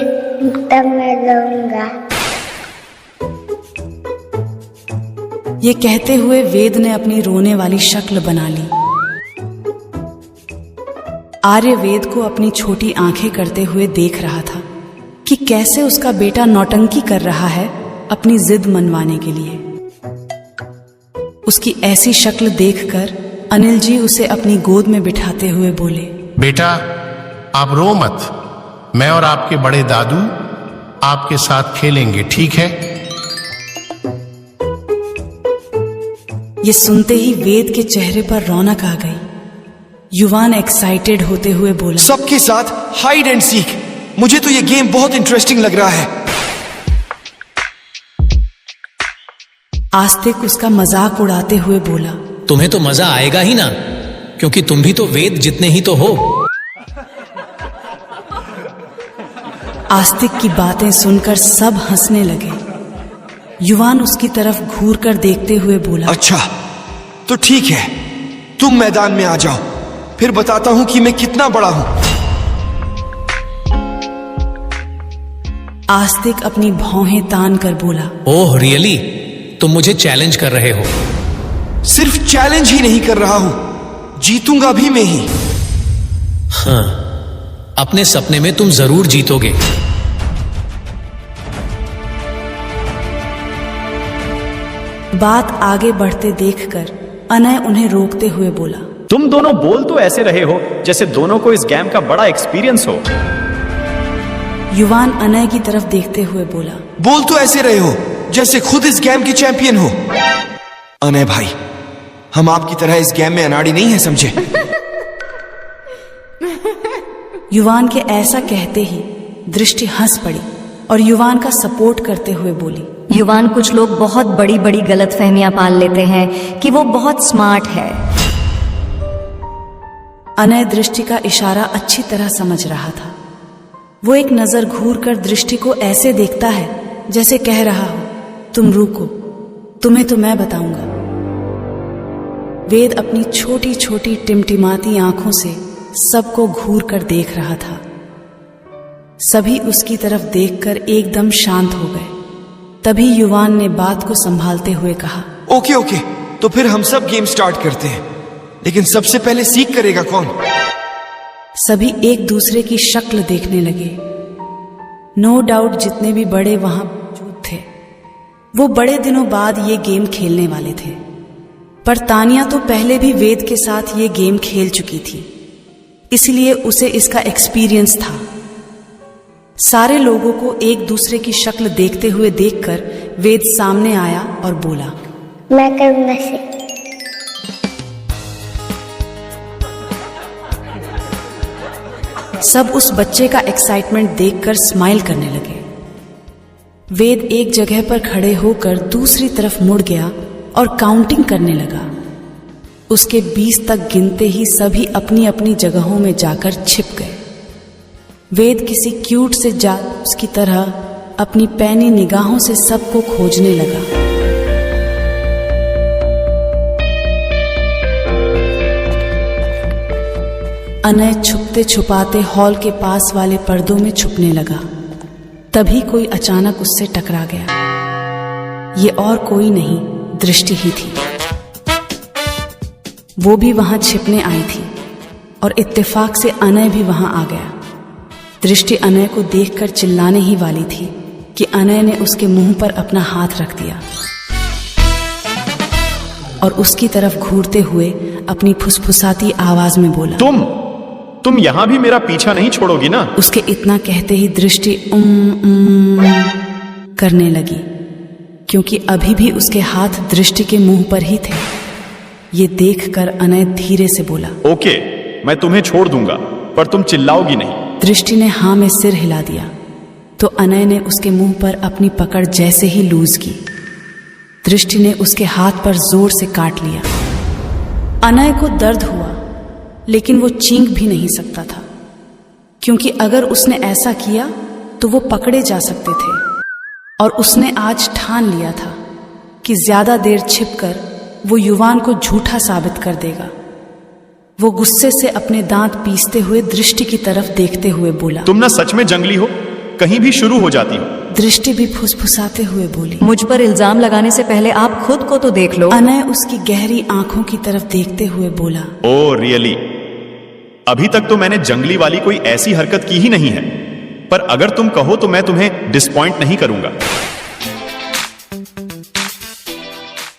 तब मैं लड़ूंगा। ये कहते हुए वेद ने अपनी रोने वाली शक्ल बना ली। आर्य वेद को अपनी छोटी आंखें करते हुए देख रहा था कि कैसे उसका बेटा नौटंकी कर रहा है अपनी जिद मनवाने के लिए। उसकी ऐसी शक्ल देखकर अनिल जी उसे अपनी गोद में बिठाते हुए बोले, बेटा आप रो मत, मैं और आपके बड़े दादू आपके साथ खेलेंगे, ठीक है? ये सुनते ही वेद के चेहरे पर रौनक आ गई। युवान एक्साइटेड होते हुए बोला, सबके साथ हाइड एंड सीक, मुझे तो ये गेम बहुत इंटरेस्टिंग लग रहा है। आस्तिक उसका मजाक उड़ाते हुए बोला, तुम्हें तो मजा आएगा ही ना, क्योंकि तुम भी तो वेद जितने ही तो हो। आस्तिक की बातें सुनकर सब हंसने लगे। युवान उसकी तरफ घूर कर देखते हुए बोला, अच्छा तो ठीक है, तुम मैदान में आ जाओ, फिर बताता हूं कि मैं कितना बड़ा हूं। आस्तिक अपनी भौहें तान कर बोला, ओह रियली, तुम मुझे चैलेंज कर रहे हो? सिर्फ चैलेंज ही नहीं कर रहा हूं, जीतूंगा भी मैं ही। हाँ, अपने सपने में तुम जरूर जीतोगे। बात आगे बढ़ते देखकर अनय उन्हें रोकते हुए बोला, तुम दोनों बोल तो ऐसे रहे हो जैसे दोनों को इस गेम का बड़ा एक्सपीरियंस हो। युवान अनय की तरफ देखते हुए बोला, बोल तो ऐसे रहे हो जैसे खुद इस गेम के चैंपियन हो। अनय भाई, हम आपकी तरह इस गेम में अनाड़ी नहीं है, समझे? युवान के ऐसा कहते ही दृष्टि हंस पड़ी और युवान का सपोर्ट करते हुए बोली, युवान, कुछ लोग बहुत बड़ी बड़ी गलतफहमियां पाल लेते हैं कि वो बहुत स्मार्ट है। अनय दृष्टि का इशारा अच्छी तरह समझ रहा था। वो एक नजर घूरकर दृष्टि को ऐसे देखता है जैसे कह रहा हो, तुम रुको, तुम्हें तो मैं बताऊंगा। वेद अपनी छोटी छोटी टिमटिमाती आंखों से सबको घूर कर देख रहा था। सभी उसकी तरफ देखकर एकदम शांत हो गए। तभी युवान ने बात को संभालते हुए कहा, ओके ओके, तो फिर हम सब गेम स्टार्ट करते हैं, लेकिन सबसे पहले सीख करेगा कौन? सभी एक दूसरे की शक्ल देखने लगे। नो डाउट जितने भी बड़े वहां मौजूद थे वो बड़े दिनों बाद ये गेम खेलने वाले थे। पर तानिया तो पहले भी वेद के साथ ये गेम खेल चुकी थी, इसलिए उसे इसका एक्सपीरियंस था। सारे लोगों को एक दूसरे की शक्ल देखते हुए देखकर वेद सामने आया और बोला, मैं करूंगा से। सब उस बच्चे का एक्साइटमेंट देखकर स्माइल करने लगे। वेद एक जगह पर खड़े होकर दूसरी तरफ मुड़ गया और काउंटिंग करने लगा। उसके 20 तक गिनते ही सभी अपनी अपनी जगहों में जाकर छिप गए। वेद किसी क्यूट से जासूस की तरह अपनी पैनी निगाहों से सबको खोजने लगा। अनय छुपते छुपाते हॉल के पास वाले पर्दों में छुपने लगा। तभी कोई अचानक उससे टकरा गया। ये और कोई नहीं, दृष्टि ही थी। वो भी वहां छिपने आई थी और इत्तेफाक से अनय भी वहां आ गया। दृष्टि अनय को देखकर चिल्लाने ही वाली थी कि अनय ने उसके मुंह पर अपना हाथ रख दिया और उसकी तरफ घूरते हुए अपनी फुसफुसाती आवाज में बोला, तुम यहां भी मेरा पीछा नहीं छोड़ोगी ना? उसके इतना कहते ही दृष्टि करने लगी, क्योंकि अभी भी उसके हाथ दृष्टि के मुंह पर ही थे। ये देखकर अनय धीरे से बोला, ओके, मैं तुम्हें छोड़ दूंगा, पर तुम चिल्लाओगी नहीं। दृष्टि ने हाँ में सिर हिला दिया तो अनय ने उसके मुंह पर अपनी पकड़ जैसे ही लूज की, दृष्टि ने उसके हाथ पर जोर से काट लिया। अनय को दर्द हुआ, लेकिन वो चीख भी नहीं सकता था, क्योंकि अगर उसने ऐसा किया तो वो पकड़े जा सकते थे। और उसने आज ठान लिया था कि ज्यादा देर छिपकर वो युवान को झूठा साबित कर देगा। वो गुस्से से अपने दांत पीसते हुए दृष्टि की तरफ देखते हुए बोला, तुम ना सच में जंगली हो, कहीं भी शुरू हो जाती हो। दृष्टि भी फुसफुसाते हुए बोली, मुझ पर इल्जाम लगाने से पहले आप खुद को तो देख लो। अनय उसकी गहरी आंखों की तरफ देखते हुए बोला, ओ रियली? अभी तक तो मैंने जंगली वाली कोई ऐसी हरकत की ही नहीं है, पर अगर तुम कहो तो मैं तुम्हें डिसपॉइंट नहीं करूंगा।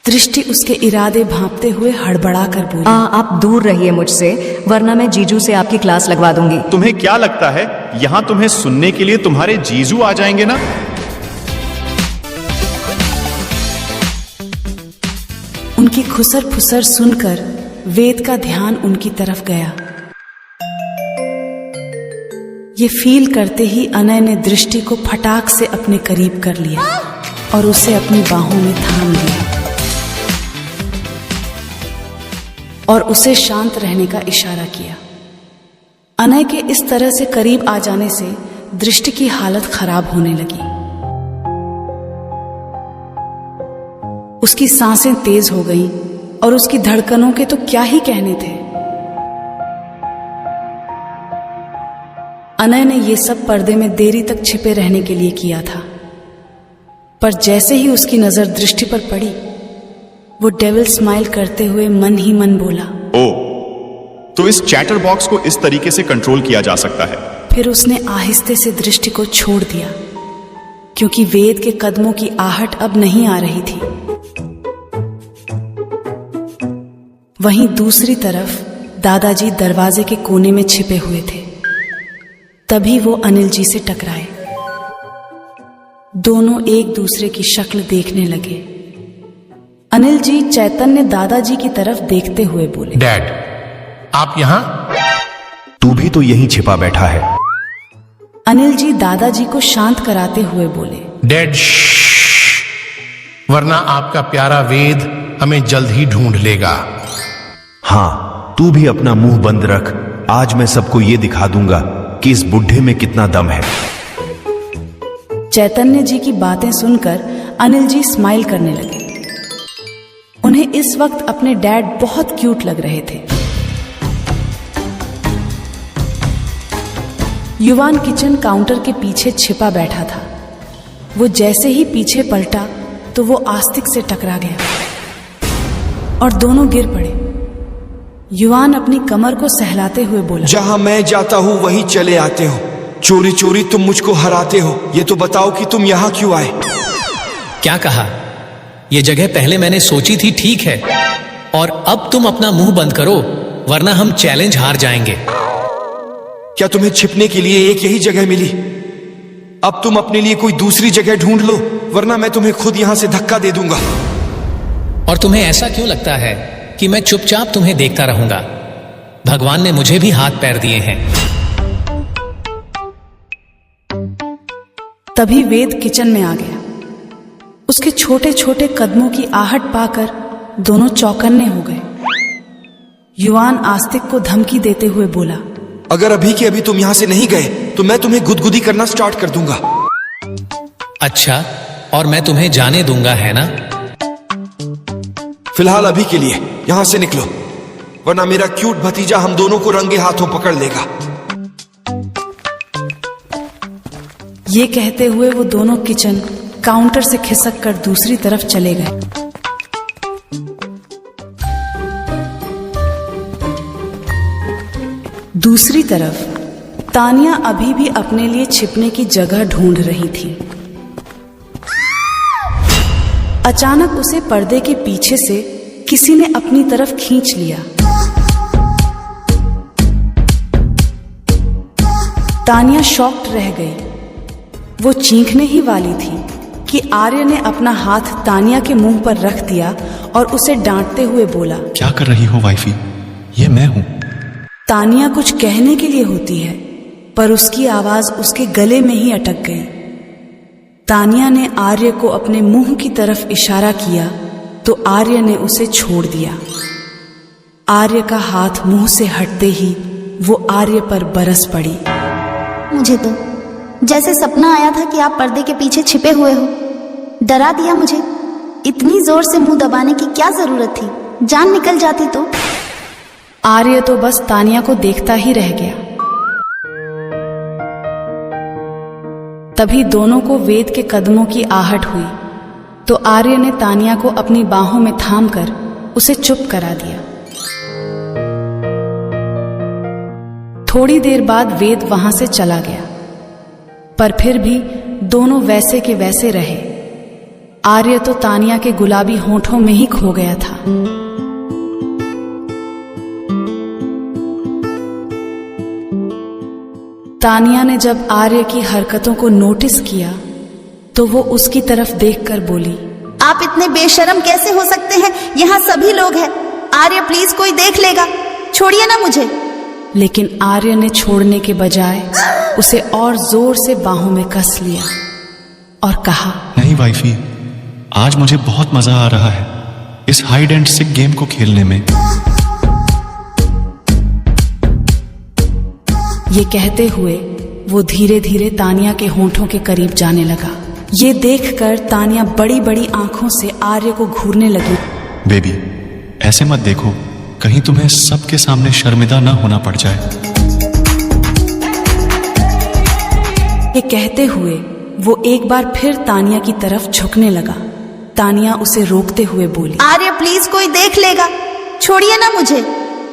दृष्टि उसके इरादे भांपते हुए हड़बड़ा कर बोली, आप दूर रहिए मुझसे, वरना मैं जीजू से आपकी क्लास लगवा दूंगी। तुम्हें क्या लगता है यहां तुम्हें सुनने के लिए तुम्हारे जीजू आ जाएंगे ना? उनकी खुसर फुसर सुनकर वेद का ध्यान उनकी तरफ गया। ये फील करते ही अनय ने दृष्टि को फटाक से अपने करीब कर लिया और उसे अपनी बाहों में थाम लिया और उसे शांत रहने का इशारा किया। अनय के इस तरह से करीब आ जाने से दृष्टि की हालत खराब होने लगी। उसकी सांसें तेज हो गईं और उसकी धड़कनों के तो क्या ही कहने थे। अनय ने यह सब पर्दे में देरी तक छिपे रहने के लिए किया था, पर जैसे ही उसकी नजर दृष्टि पर पड़ी वो डेविल स्माइल करते हुए मन ही मन बोला। ओ, तो इस चैटर बॉक्स को इस तरीके से कंट्रोल किया जा सकता है। फिर उसने आहिस्ते से दृष्टि को छोड़ दिया, क्योंकि वेद के कदमों की आहट अब नहीं आ रही थी। वहीं दूसरी तरफ दादाजी दरवाजे के कोने में छिपे हुए थे। तभी वो अनिल जी से टकराए। दोनों एक दूसरे की शक्ल देखने लगे। अनिल जी चैतन्य दादाजी की तरफ देखते हुए बोले, डैड, आप यहां? तू भी तो यहीं छिपा बैठा है। अनिल जी दादाजी को शांत कराते हुए बोले, डैड, वरना आपका प्यारा वेद हमें जल्द ही ढूंढ लेगा। हाँ, तू भी अपना मुंह बंद रख। आज मैं सबको ये दिखा दूंगा कि इस बुढ़े में कितना दम है। चैतन्य जी की बातें सुनकर अनिल जी स्माइल करने लगे। उन्हें इस वक्त अपने डैड बहुत क्यूट लग रहे थे। युवान किचन काउंटर के पीछे छिपा बैठा था। वो जैसे ही पीछे पलटा तो वो आस्तिक से टकरा गया और दोनों गिर पड़े। युवान अपनी कमर को सहलाते हुए बोला, जहां मैं जाता हूं वहीं चले आते हो। चोरी चोरी तुम मुझको हराते हो। ये तो बताओ कि तुम यहां क्यों आए? क्या कहा? ये जगह पहले मैंने सोची थी, ठीक है, और अब तुम अपना मुंह बंद करो, वरना हम चैलेंज हार जाएंगे। क्या तुम्हें छिपने के लिए एक यही जगह मिली? अब तुम अपने लिए कोई दूसरी जगह ढूंढ लो, वरना मैं तुम्हें खुद यहां से धक्का दे दूंगा। और तुम्हें ऐसा क्यों लगता है कि मैं चुपचाप तुम्हें देखता रहूंगा? भगवान ने मुझे भी हाथ पैर दिए हैं। तभी वेद किचन में आ गया। उसके छोटे छोटे कदमों की आहट पाकर दोनों चौकन्ने हो गए। युवान आस्तिक को धमकी देते हुए बोला, अगर अभी के अभी तुम यहां से नहीं गए तो मैं तुम्हें गुदगुदी करना स्टार्ट कर दूंगा। अच्छा, और मैं तुम्हें जाने दूंगा, है ना? फिलहाल अभी के लिए यहां से निकलो, वरना मेरा क्यूट भतीजा हम दोनों को रंगे हाथों पकड़ लेगा। ये कहते हुए वो दोनों किचन काउंटर से खिसक कर दूसरी तरफ चले गए। दूसरी तरफ तानिया अभी भी अपने लिए छिपने की जगह ढूंढ रही थी। अचानक उसे पर्दे के पीछे से किसी ने अपनी तरफ खींच लिया। तानिया शॉक्ड रह गई। वो चीखने ही वाली थी कि आर्य ने अपना हाथ तानिया के मुंह पर रख दिया और उसे डांटते हुए बोला, क्या कर रही हो वाइफी? ये मैं हूं। तानिया कुछ कहने के लिए होती है, पर उसकी आवाज उसके गले में ही अटक गई। तानिया ने आर्य को अपने मुंह की तरफ इशारा किया तो आर्य ने उसे छोड़ दिया। आर्य का हाथ मुंह से हटते ही वो आर्य पर बरस पड़ी। मुझे तो जैसे सपना आया था कि आप पर्दे के पीछे छिपे हुए हो। डरा दिया मुझे। इतनी जोर से मुंह दबाने की क्या जरूरत थी? जान निकल जाती तो। आर्य तो बस तानिया को देखता ही रह गया। तभी दोनों को वेद के कदमों की आहट हुई तो आर्य ने तानिया को अपनी बाहों में थामकर उसे चुप करा दिया। थोड़ी देर बाद वेद वहां से चला गया, पर फिर भी दोनों वैसे के वैसे रहे। आर्य तो तानिया के गुलाबी होंठों में ही खो गया था। तानिया ने जब आर्य की हरकतों को नोटिस किया तो वो उसकी तरफ देखकर बोली, आप इतने बेशर्म कैसे हो सकते हैं? यहाँ सभी लोग हैं। आर्य प्लीज, कोई देख लेगा, छोड़िए ना मुझे। लेकिन आर्य ने छोड़ने के बजाय उसे और जोर से बाहों में कस लिया और कहा, नहीं वाइफी, आज मुझे बहुत मजा आ रहा है इस हाइड एंड सिक गेम को खेलने में। ये कहते हुए वो धीरे धीरे तानिया के होंठों के करीब जाने लगा। ये देखकर तानिया बड़ी बड़ी आंखों से आर्य को घूरने लगी। बेबी, ऐसे मत देखो, कहीं तुम्हें सबके सामने शर्मिंदा ना होना पड़ जाए। ये कहते हुए वो एक बार फिर तानिया की तरफ झुकने लगा। तानिया उसे रोकते हुए बोली, आर्य प्लीज कोई देख लेगा, छोड़िए ना मुझे।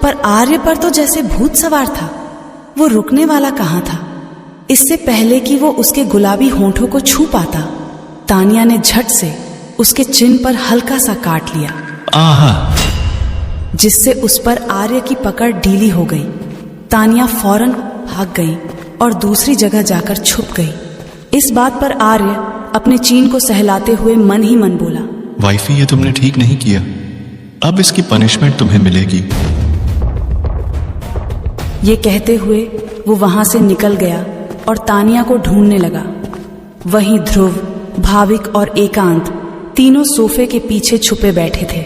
पर आर्य पर तो जैसे भूत सवार था, वो रुकने वाला कहाँ था। इससे पहले कि वो उसके गुलाबी होंठों को छू पाता, तानिया ने झट से उसके चिन्ह पर हल्का सा काट लिया, आहा, जिससे उस पर आर्य की पकड़ ढीली हो गई। तानिया फौरन भाग गई और दूसरी जगह जाकर छुप गई। इस बात पर आर्य अपने चीन को सहलाते हुए मन ही मन बोला, वाइफी ये तुमने ठीक नहीं किया, अब इसकी पनिशमेंट तुम्हें मिलेगी। ये कहते हुए वो वहां से निकल गया और तानिया को ढूंढने लगा। वहीं ध्रुव, भाविक और एकांत तीनों सोफे के पीछे छुपे बैठे थे।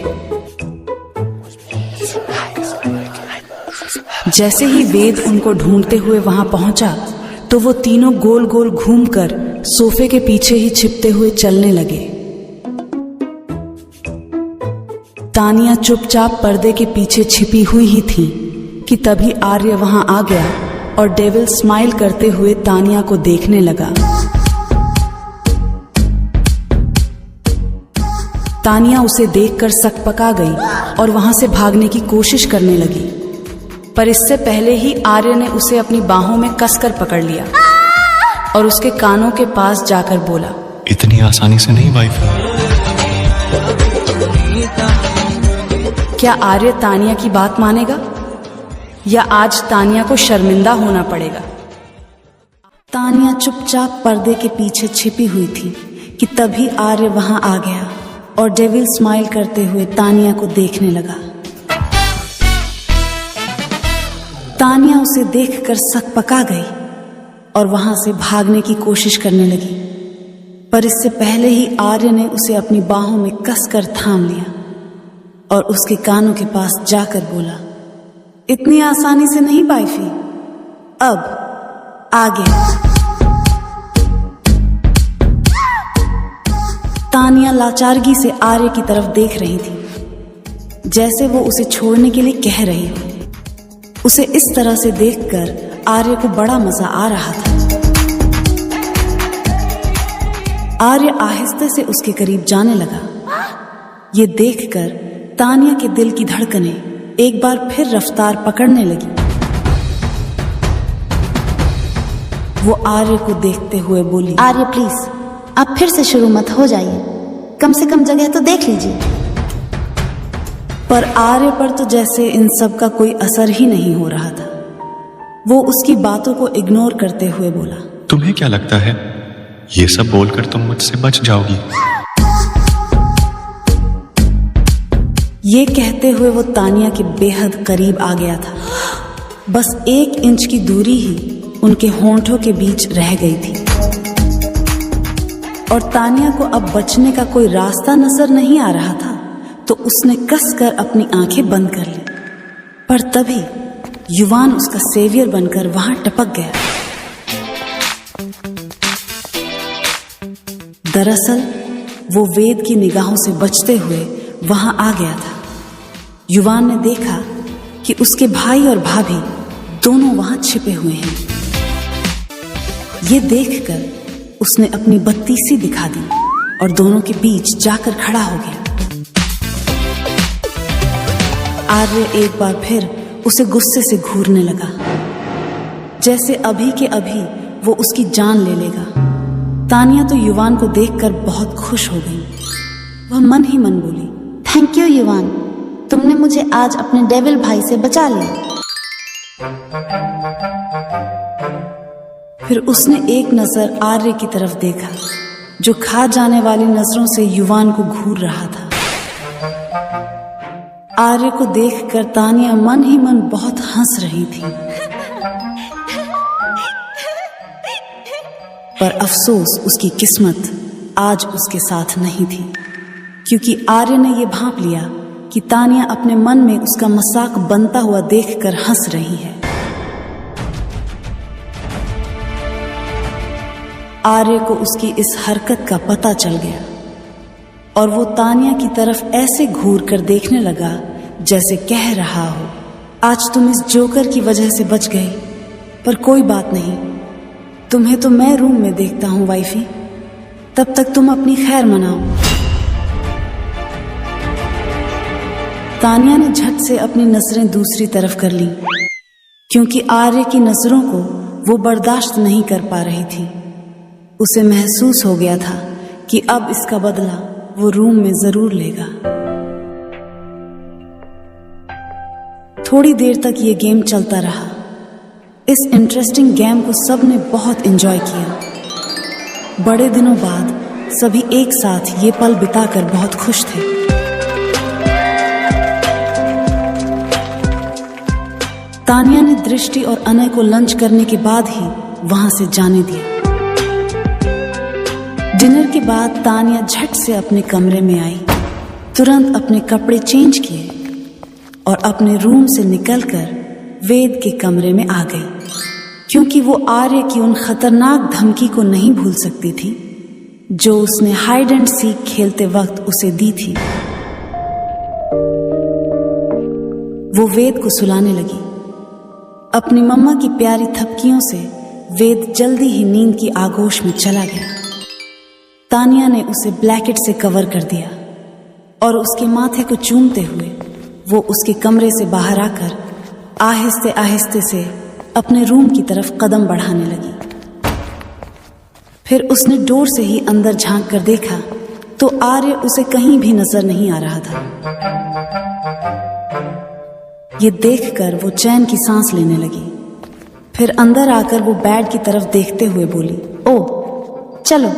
जैसे ही वेद उनको ढूंढते हुए वहां पहुंचा तो वो तीनों गोल गोल घूमकर सोफे के पीछे ही छिपते हुए चलने लगे। तानिया चुपचाप पर्दे के पीछे छिपी हुई ही थी कि तभी आर्य वहां आ गया और डेविल स्माइल करते हुए तानिया को देखने लगा। तानिया उसे देखकर सकपका गई और वहां से भागने की कोशिश करने लगी, पर इससे पहले ही आर्य ने उसे अपनी बाहों में कसकर पकड़ लिया और उसके कानों के पास जाकर बोला, इतनी आसानी से नहीं वाइफी। क्या आर्य तानिया की बात मानेगा या आज तानिया को शर्मिंदा होना पड़ेगा। तानिया चुपचाप पर्दे के पीछे छिपी हुई थी कि तभी आर्य वहां आ गया और डेविल स्माइल करते हुए तानिया को देखने लगा। तानिया उसे देखकर सकपका गई और वहां से भागने की कोशिश करने लगी, पर इससे पहले ही आर्य ने उसे अपनी बाहों में कसकर थाम लिया और उसके कानों के पास जाकर बोला, इतनी आसानी से नहीं वाइफी, अब आगे। तानिया लाचारगी से आर्य की तरफ देख रही थी, जैसे वो उसे छोड़ने के लिए कह रही हो। उसे इस तरह से देखकर आर्य को बड़ा मजा आ रहा था। आर्य आहिस्ते से उसके करीब जाने लगा। ये देखकर तानिया के दिल की धड़कनें एक बार फिर रफ्तार पकड़ने लगी। वो आर्य को देखते हुए बोली, आर्य प्लीज आप फिर से शुरू मत हो जाइए, कम से कम जगह तो देख लीजिए। पर आर्य पर तो जैसे इन सब का कोई असर ही नहीं हो रहा था। वो उसकी बातों को इग्नोर करते हुए बोला, तुम्हें क्या लगता है ये सब बोलकर तुम मुझसे बच जाओगी। ये कहते हुए वो तानिया के बेहद करीब आ गया था। बस 1 इंच की दूरी ही उनके होंठों के बीच रह गई थी और तानिया को अब बचने का कोई रास्ता नजर नहीं आ रहा था, तो उसने कसकर अपनी आंखें बंद कर ली। पर तभी युवान उसका सेवियर बनकर वहां टपक गया। दरअसल वो वेद की निगाहों से बचते हुए वहां आ गया था। युवान ने देखा कि उसके भाई और भाभी दोनों वहां छिपे हुए हैं। ये देखकर उसने अपनी बत्तीसी दिखा दी और दोनों के बीच जाकर खड़ा हो गया। आर्य एक बार फिर उसे गुस्से से घूरने लगा, जैसे अभी के अभी वो उसकी जान ले लेगा। तानिया तो युवान को देखकर बहुत खुश हो गई। वह मन ही मन बोली, थैंक यू युवान, तुमने मुझे आज अपने डेविल भाई से बचा लिया। फिर उसने एक नजर आर्य की तरफ देखा, जो खा जाने वाली नजरों से युवान को घूर रहा था। आर्य को देखकर तानिया मन ही मन बहुत हंस रही थी, पर अफसोस उसकी किस्मत आज उसके साथ नहीं थी, क्योंकि आर्य ने यह भांप लिया कि तानिया अपने मन में उसका मजाक बनता हुआ देखकर हंस रही है। आर्य को उसकी इस हरकत का पता चल गया और वो तानिया की तरफ ऐसे घूर कर देखने लगा जैसे कह रहा हो, आज तुम इस जोकर की वजह से बच गई, पर कोई बात नहीं, तुम्हें तो मैं रूम में देखता हूं वाइफी, तब तक तुम अपनी खैर मनाओ। तानिया ने झट से अपनी नजरें दूसरी तरफ कर लीं, क्योंकि आर्य की नजरों को वो बर्दाश्त नहीं कर पा रही थी। उसे महसूस हो गया था कि अब इसका बदला वो रूम में जरूर लेगा। थोड़ी देर तक ये गेम चलता रहा। इस इंटरेस्टिंग गेम को सबने बहुत एंजॉय किया। बड़े दिनों बाद सभी एक साथ ये पल बिताकर बहुत खुश थे। तानिया ने दृष्टि और अनय को लंच करने के बाद ही वहां से जाने दिया। डिनर के बाद तानिया झट से अपने कमरे में आई, तुरंत अपने कपड़े चेंज किए और अपने रूम से निकलकर वेद के कमरे में आ गई, क्योंकि वो आर्य की उन खतरनाक धमकी को नहीं भूल सकती थी जो उसने हाइड एंड सीक खेलते वक्त उसे दी थी। वो वेद को सुलाने लगी। अपनी मम्मा की प्यारी थपकियों से वेद जल्दी ही नींद की आगोश में चला गया। तानिया ने उसे ब्लैंकेट से कवर कर दिया और उसके माथे को चूमते हुए वो उसके कमरे से बाहर आकर आहिस्ते आहिस्ते से अपने रूम की तरफ कदम बढ़ाने लगी। फिर उसने डोर से ही अंदर झांक कर देखा तो आर्य उसे कहीं भी नजर नहीं आ रहा था। ये देखकर वो चैन की सांस लेने लगी। फिर अंदर आकर वो बेड की तरफ देखते हुए बोली, ओह चलो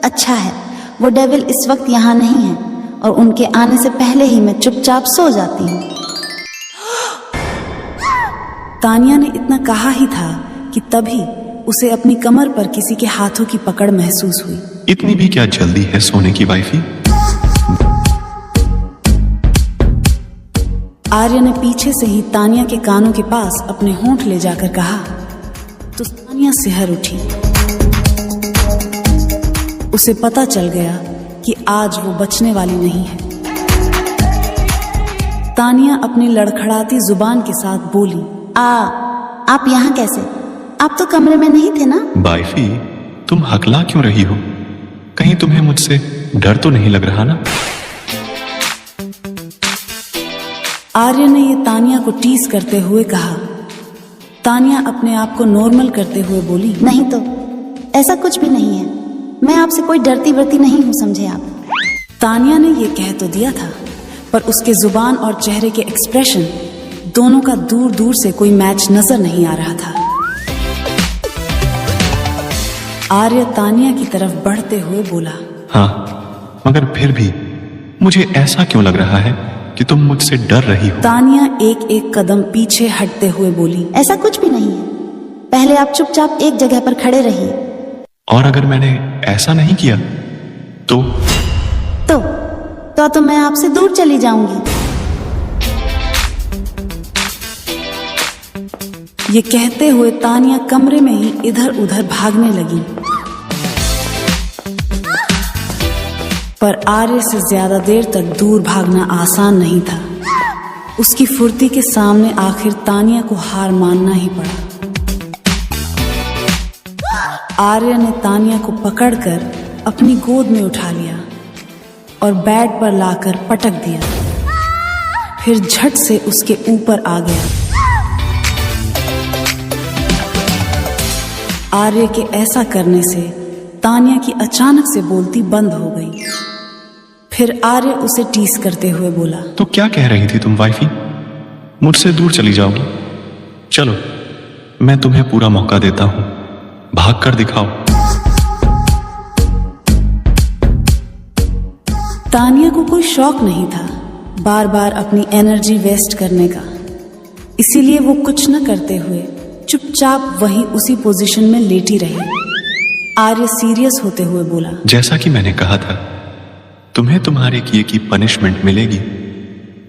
अच्छा है, वो डेविल इस वक्त यहाँ नहीं है और उनके आने से पहले ही मैं चुपचाप सो जाती हूँ। तानिया ने इतना कहा ही था कि तभी उसे अपनी कमर पर किसी के हाथों की पकड़ महसूस हुई। इतनी भी क्या जल्दी है सोने की वाइफी? आर्य ने पीछे से ही तानिया के कानों के पास अपने होंठ ले जाकर कहा तो तानिया सिहर उठी। उसे पता चल गया कि आज वो बचने वाली नहीं है। तानिया अपनी लड़खड़ाती जुबान के साथ बोली, आप यहाँ कैसे? आप तो कमरे में नहीं थे ना? वाइफी, तुम हकला क्यों रही हो? कहीं तुम्हें मुझसे डर तो नहीं लग रहा ना? आर्य ने ये तानिया को टीज करते हुए कहा। तानिया अपने आप को नॉर्मल करते हुए बोली, नहीं तो ऐसा कुछ भी नहीं है, मैं आपसे कोई डरती वरती नहीं हूं, समझे आप? तानिया ने ये कह तो दिया था, पर उसके जुबान और चेहरे के एक्सप्रेशन दोनों का दूर दूर से कोई मैच नजर नहीं आ रहा था। आर्य तानिया की तरफ बढ़ते हुए बोला, हाँ, मगर फिर भी मुझे ऐसा क्यों लग रहा है कि तुम मुझसे डर रही हो? तानिया एक एक कदम पीछे हटते हुए बोली, ऐसा कुछ भी नहीं है, पहले आप चुपचाप एक जगह पर खड़े रहिए। और अगर मैंने ऐसा नहीं किया तो मैं आपसे दूर चली जाऊंगी। ये कहते हुए तानिया कमरे में ही इधर उधर भागने लगी, पर आर्य से ज्यादा देर तक दूर भागना आसान नहीं था। उसकी फुर्ती के सामने आखिर तानिया को हार मानना ही पड़ा। आर्य ने तानिया को पकड़कर अपनी गोद में उठा लिया और बेड पर लाकर पटक दिया, फिर झट से उसके ऊपर आ गया। आर्य के ऐसा करने से तानिया की अचानक से बोलती बंद हो गई। फिर आर्य उसे टीस करते हुए बोला, तो क्या कह रही थी तुम वाइफी? मुझसे दूर चली जाओगी? चलो, मैं तुम्हें पूरा मौका देता हूं, भाग कर दिखाओ। तानिया को कोई शौक नहीं था बार बार अपनी एनर्जी वेस्ट करने का, इसीलिए वो कुछ न करते हुए चुपचाप वहीं उसी पोजीशन में लेटी रही। आर्य सीरियस होते हुए बोला, जैसा कि मैंने कहा था, तुम्हें तुम्हारे किए की पनिशमेंट मिलेगी,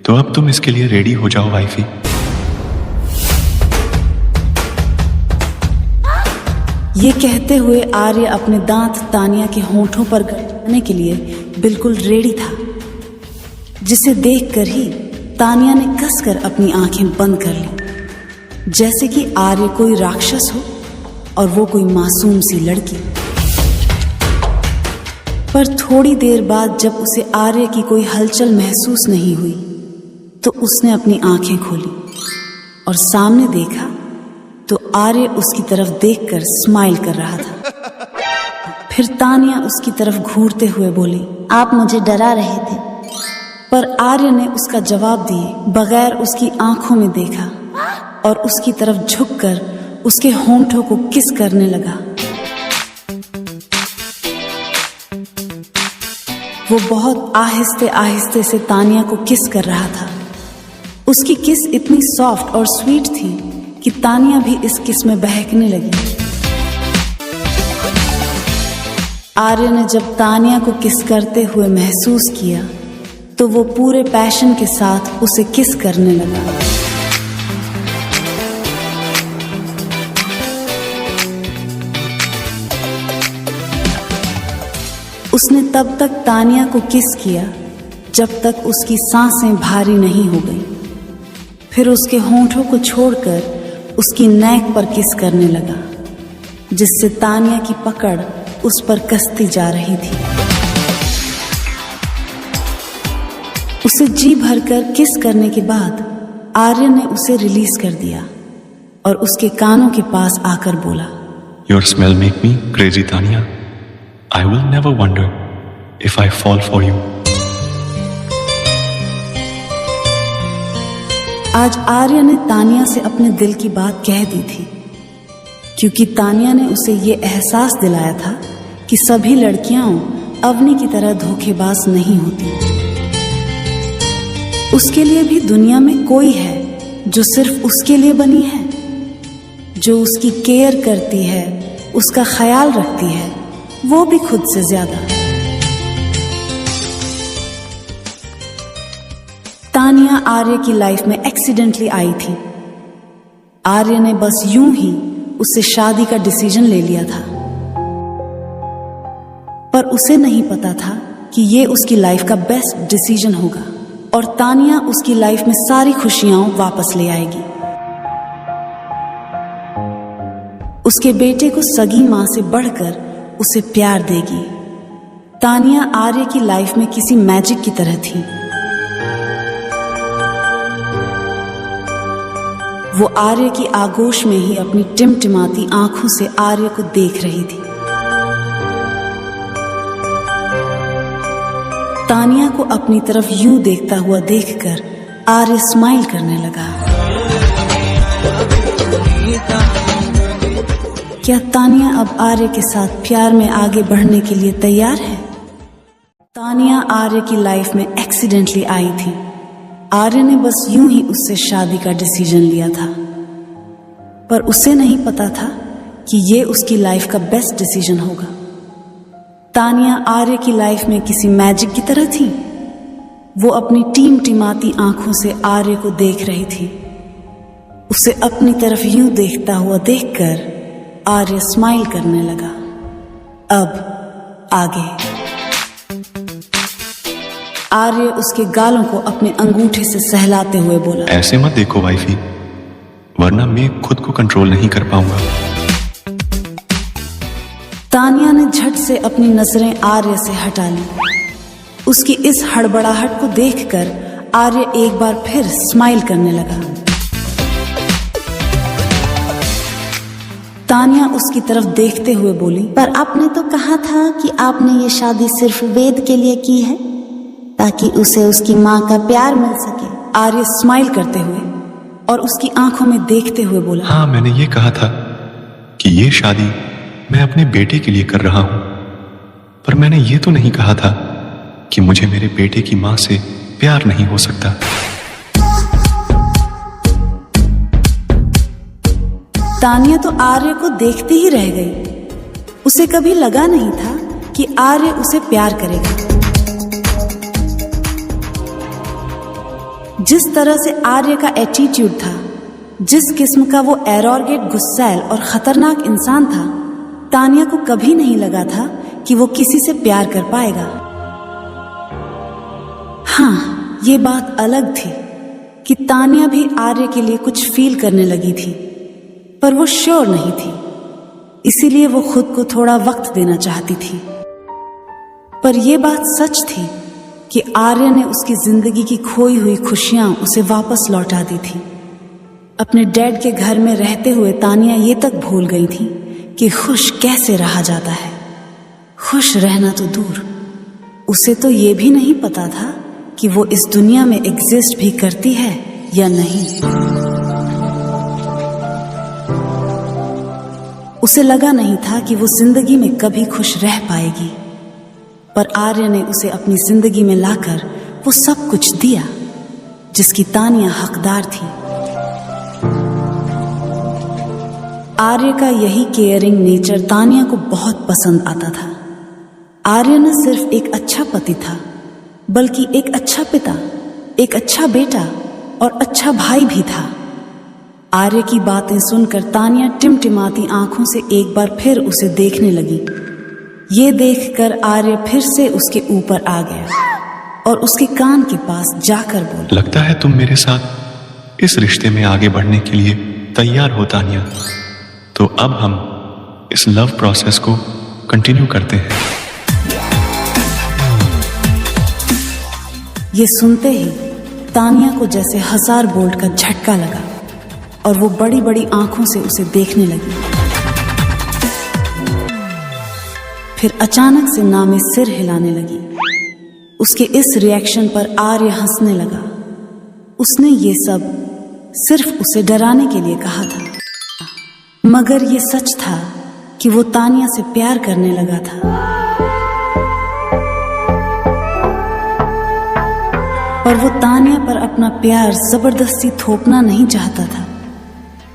तो अब तुम इसके लिए रेडी हो जाओ वाइफी। ये कहते हुए आर्य अपने दांत तानिया के होंठों पर गड़ाने के लिए बिल्कुल रेडी था, जिसे देखकर ही तानिया ने कसकर अपनी आंखें बंद कर ली, जैसे कि आर्य कोई राक्षस हो और वो कोई मासूम सी लड़की। पर थोड़ी देर बाद जब उसे आर्य की कोई हलचल महसूस नहीं हुई, तो उसने अपनी आंखें खोली और सामने देखा तो आर्य उसकी तरफ देखकर स्माइल कर रहा था। फिर तानिया उसकी तरफ घूरते हुए बोली, आप मुझे डरा रहे थे। पर आर्य ने उसका जवाब दिए बगैर उसकी आंखों में देखा और उसकी तरफ झुककर उसके होंठों को किस करने लगा। वो बहुत आहिस्ते आहिस्ते से तानिया को किस कर रहा था। उसकी किस इतनी सॉफ्ट और स्वीट थी कि तानिया भी इस किस में बहकने लगी। आर्य ने जब तानिया को किस करते हुए महसूस किया तो वो पूरे पैशन के साथ उसे किस करने लगा। उसने तब तक तानिया को किस किया जब तक उसकी सांसें भारी नहीं हो गई। फिर उसके होंठों को छोड़कर उसकी नेक पर किस करने लगा, जिससे तानिया की पकड़ उस पर कसती जा रही थी। उसे जी भरकर किस करने के बाद आर्य ने उसे रिलीज कर दिया और उसके कानों के पास आकर बोला, Your smell make me crazy, Tanya. I will never wonder if I fall for you. आज आर्य ने तानिया से अपने दिल की बात कह दी थी, क्योंकि तानिया ने उसे ये एहसास दिलाया था कि सभी लड़कियां अवनी की तरह धोखेबाज नहीं होती। उसके लिए भी दुनिया में कोई है जो सिर्फ उसके लिए बनी है, जो उसकी केयर करती है, उसका ख्याल रखती है, वो भी खुद से ज्यादा। तानिया आर्य की लाइफ में एक्सीडेंटली आई थी। आर्य ने बस यूं ही उससे शादी का डिसीजन ले लिया था, पर उसे नहीं पता था कि ये उसकी लाइफ का बेस्ट डिसीजन होगा और तानिया उसकी लाइफ में सारी खुशियां वापस ले आएगी। उसके बेटे को सगी मां से बढ़कर उसे प्यार देगी। तानिया आर्य की लाइफ में किसी मैजिक की तरह थी। वो आर्य की आगोश में ही अपनी टिमटिमाती आंखों से आर्य को देख रही थी। तानिया को अपनी तरफ यूं देखता हुआ देखकर आर्य स्माइल करने लगा। क्या तानिया अब आर्य के साथ प्यार में आगे बढ़ने के लिए तैयार है? तानिया आर्य की लाइफ में एक्सीडेंटली आई थी। आर्य ने बस यूं ही उससे शादी का डिसीजन लिया था, पर उसे नहीं पता था कि ये उसकी लाइफ का बेस्ट डिसीजन होगा। तानिया आर्य की लाइफ में किसी मैजिक की तरह थी। वो अपनी टिमटिमाती आंखों से आर्य को देख रही थी। उसे अपनी तरफ यूं देखता हुआ देखकर आर्य स्माइल करने लगा। अब आगे आर्य उसके गालों को अपने अंगूठे से सहलाते हुए बोला, ऐसे मत देखो वाइफी, वरना मैं खुद को कंट्रोल नहीं कर पाऊंगा। तानिया ने झट से अपनी नजरें आर्य से हटा ली। उसकी इस हड़बड़ाहट को देखकर आर्य एक बार फिर स्माइल करने लगा। तानिया उसकी तरफ देखते हुए बोली, पर आपने तो कहा था कि आपने ये शादी सिर्फ वेद के लिए की है ताकि उसे उसकी माँ का प्यार मिल सके। आर्य स्माइल करते हुए और उसकी आंखों में देखते हुए बोला, हाँ, मैंने ये कहा था कि ये शादी मैं अपने बेटे के लिए कर रहा हूं, पर मैंने ये तो नहीं कहा था कि मुझे मेरे बेटे की मां से प्यार नहीं हो सकता। तानिया तो आर्य को देखती ही रह गई। उसे कभी लगा नहीं था कि आर्य उसे प्यार करेगा। जिस तरह से आर्य का एटीट्यूड था, जिस किस्म का वो एरोगेंट, गुस्सैल और खतरनाक इंसान था, तानिया को कभी नहीं लगा था कि वो किसी से प्यार कर पाएगा। हाँ, ये बात अलग थी कि तानिया भी आर्य के लिए कुछ फील करने लगी थी, पर वो श्योर नहीं थी, इसीलिए वो खुद को थोड़ा वक्त देना चाहती थी। पर यह बात सच थी कि आर्य ने उसकी जिंदगी की खोई हुई खुशियां उसे वापस लौटा दी थी। अपने डैड के घर में रहते हुए तानिया ये तक भूल गई थी कि खुश कैसे रहा जाता है। खुश रहना तो दूर, उसे तो ये भी नहीं पता था कि वो इस दुनिया में एग्जिस्ट भी करती है या नहीं। उसे लगा नहीं था कि वो जिंदगी में कभी खुश रह पाएगी, पर आर्य ने उसे अपनी जिंदगी में लाकर वो सब कुछ दिया जिसकी तानिया हकदार थी। आर्य का यही केयरिंग नेचर तानिया को बहुत पसंद आता था। आर्य न सिर्फ एक अच्छा पति था, बल्कि एक अच्छा पिता, एक अच्छा बेटा और अच्छा भाई भी था। आर्य की बातें सुनकर तानिया टिमटिमाती आंखों से एक बार फिर उसे देखने लगी। ये देखकर आर्य फिर से उसके ऊपर आ गया और उसके कान के पास जाकर बोला, लगता है तुम मेरे साथ इस रिश्ते में आगे बढ़ने के लिए तैयार हो तानिया। तो अब हम इस लव प्रोसेस को कंटिन्यू करते हैं। ये सुनते ही तानिया को जैसे 1000 वोल्ट का झटका लगा और वो बड़ी बड़ी आंखों से उसे देखने लगी। फिर अचानक से नामे सिर हिलाने लगी। उसके इस रिएक्शन पर आर्य हंसने लगा। उसने ये सब सिर्फ उसे डराने के लिए कहा था, मगर ये सच था कि वो तानिया से प्यार करने लगा था। पर वो तानिया पर अपना प्यार जबरदस्ती थोपना नहीं चाहता था।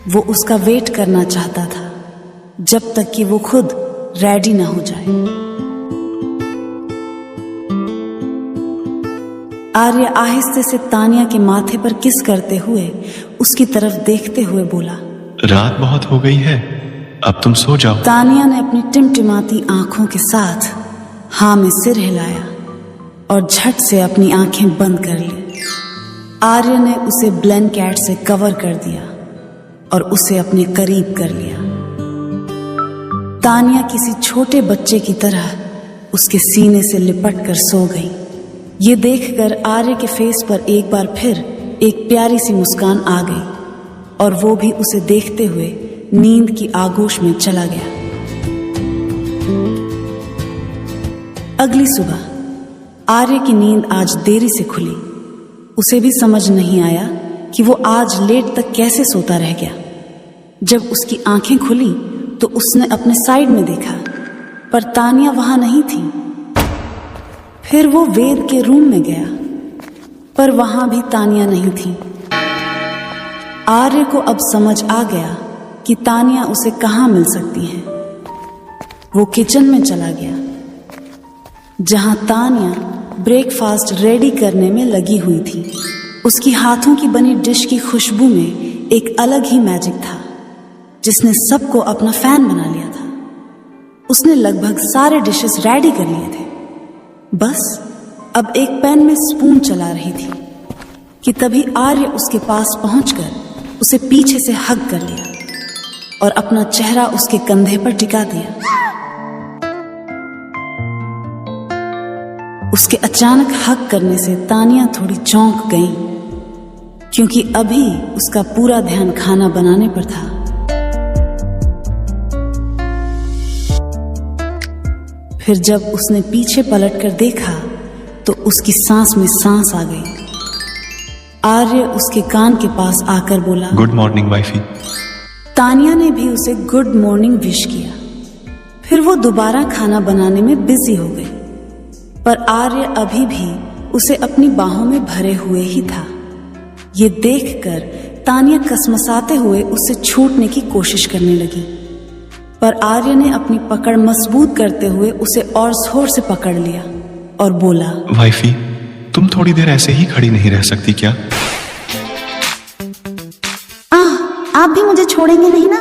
वो उसका वेट करना चाहता था जब तक कि वो खुद रेडी ना हो जाए। आर्य आहिस्ते से तानिया के माथे पर किस करते हुए उसकी तरफ देखते हुए बोला, रात बहुत हो गई है, अब तुम सो जाओ। तानिया ने अपनी टिमटिमाती आंखों के साथ हाँ में सिर हिलाया और झट से अपनी आंखें बंद कर ली। आर्य ने उसे ब्लैंकेट से कवर कर दिया और उसे अपने करीब कर लिया। तानिया किसी छोटे बच्चे की तरह उसके सीने से लिपट कर सो गई। ये देखकर आर्य के फेस पर एक बार फिर एक प्यारी सी मुस्कान आ गई और वो भी उसे देखते हुए नींद की आगोश में चला गया। अगली सुबह आर्य की नींद आज देरी से खुली। उसे भी समझ नहीं आया कि वो आज लेट तक कैसे सोता रह गया। जब उसकी आंखें खुली तो उसने अपने साइड में देखा, पर तानिया वहां नहीं थी। फिर वो वेद के रूम में गया, पर वहां भी तानिया नहीं थी। आर्य को अब समझ आ गया कि तानिया उसे कहां मिल सकती है। वो किचन में चला गया, जहां तानिया ब्रेकफास्ट रेडी करने में लगी हुई थी। उसकी हाथों की बनी डिश की खुशबू में एक अलग ही मैजिक था, जिसने सबको अपना फैन बना लिया था। उसने लगभग सारे डिशेस रेडी कर लिए थे, बस अब एक पैन में स्पून चला रही थी कि तभी आर्य उसके पास पहुंचकर उसे पीछे से हग कर लिया और अपना चेहरा उसके कंधे पर टिका दिया। उसके अचानक हक करने से तानिया थोड़ी चौंक गई, क्योंकि अभी उसका पूरा ध्यान खाना बनाने पर था। फिर जब उसने पीछे पलटकर देखा तो उसकी सांस में सांस आ गई। आर्य उसके कान के पास आकर बोला, गुड मॉर्निंग वाइफी। तानिया ने भी उसे गुड मॉर्निंग विश किया। फिर वो दोबारा खाना बनाने में बिजी हो गई, पर आर्य अभी भी उसे अपनी बाहों में भरे हुए ही था। ये देखकर तानिया कसमसाते हुए उससे छूटने की कोशिश करने लगी, पर आर्य ने अपनी पकड़ मजबूत करते हुए उसे और जोर से पकड़ लिया और बोला, वाइफी तुम थोड़ी देर ऐसे ही खड़ी नहीं रह सकती क्या? आप भी मुझे छोड़ेंगे नहीं ना?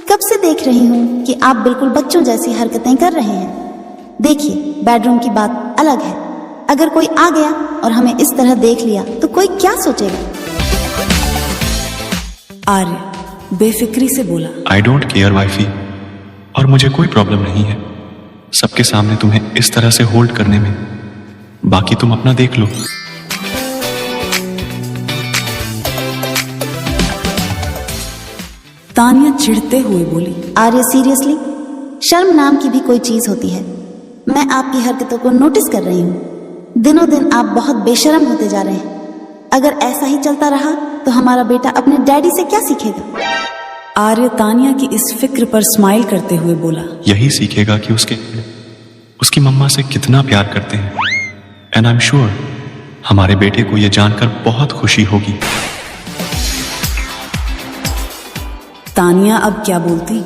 कब से देख रही हूँ कि आप बिल्कुल बच्चों जैसी हरकतें कर रहे हैं। देखिए, बेडरूम की बात अलग है। अगर कोई आ गया और हमें इस तरह देख लिया तो कोई क्या सोचेगा? आर्य बेफिक्री से बोला, आई डोंट केयर वाइफी, और मुझे कोई प्रॉब्लम नहीं है सबके सामने तुम्हें इस तरह से होल्ड करने में। बाकी तुम अपना देख लो। तानिया चिढ़ते हुए बोली, आर्य सीरियसली, शर्म नाम की भी कोई चीज होती है। मैं आपकी हरकतों को नोटिस कर रही हूँ। दिनों दिन आप बहुत बेशर्म होते जा रहे हैं। अगर ऐसा ही चलता रहा तो हमारा बेटा अपने डैडी से क्या सीखेगा? आर्य तानिया की इस फिक्र पर स्माइल करते हुए बोला, यही सीखेगा कि उसकी मम्मा से कितना प्यार करते हैं। एंड आई एम श्योर हमारे बेटे को यह जानकर बहुत खुशी होगी। तानिया अब क्या बोलती।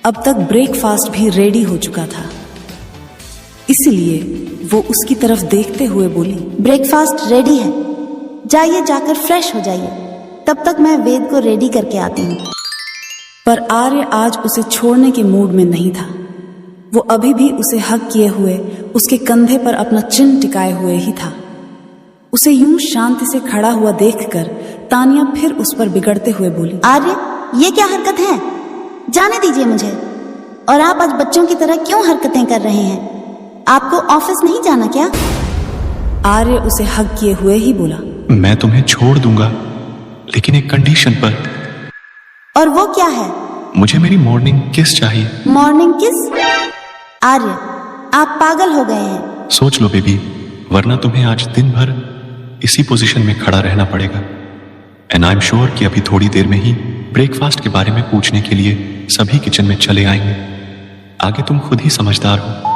अब तक ब्रेकफास्ट भी रेडी हो चुका था, इसलिए वो उसकी तरफ देखते हुए बोली, ब्रेकफास्ट रेडी है, जाइए जाकर फ्रेश हो जाइए, तब तक मैं वेद को रेडी करके आती हूँ। पर आर्य आज उसे छोड़ने के मूड में नहीं था। वो अभी भी उसे हग किए हुए उसके कंधे पर अपना चिन टिकाए हुए ही था। उसे यूं शांति से खड़ा हुआ देखकर तानिया फिर उस पर बिगड़ते हुए बोली, आर्य, ये क्या हरकत है? जाने दीजिए मुझे। और आप आज बच्चों की तरह क्यों हरकतें कर रहे हैं? आपको ऑफिस नहीं जाना क्या? आर्य उसे हग किए हुए ही बोला, मैं तुम्हें छोड़ दूंगा, लेकिन एक कंडीशन पर। और वो क्या है? मुझे मेरी मॉर्निंग किस चाहिए। मॉर्निंग किस? आर्य, आप पागल हो गए हैं। सोच लो बेबी, वरना तुम्हें आज दिन भर इसी पोजीशन में खड़ा रहना पड़ेगा। एंड आई एम श्योर कि अभी थोड़ी देर में ही ब्रेकफास्ट के बारे में पूछने के लिए सभी किचन में चले आएंगे। आगे तुम खुद ही समझदार हो।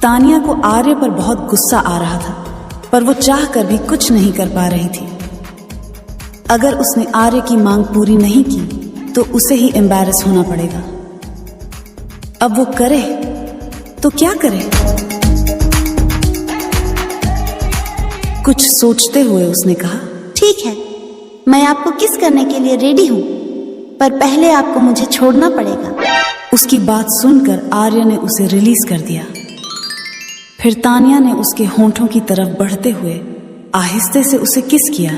तानिया को आर्य पर बहुत गुस्सा आ रहा था, पर वो चाह कर भी कुछ नहीं कर पा रही थी। अगर उसने आर्य की मांग पूरी नहीं की तो उसे ही एम्बैरस होना पड़ेगा। अब वो करे तो क्या करे? कुछ सोचते हुए उसने कहा, ठीक है, मैं आपको किस करने के लिए रेडी हूँ, पर पहले आपको मुझे छोड़ना पड़ेगा। उसकी बात सुनकर आर्य ने उसे रिलीज कर दिया। फिर तानिया ने उसके होंठों की तरफ बढ़ते हुए आहिस्ते से उसे किस किया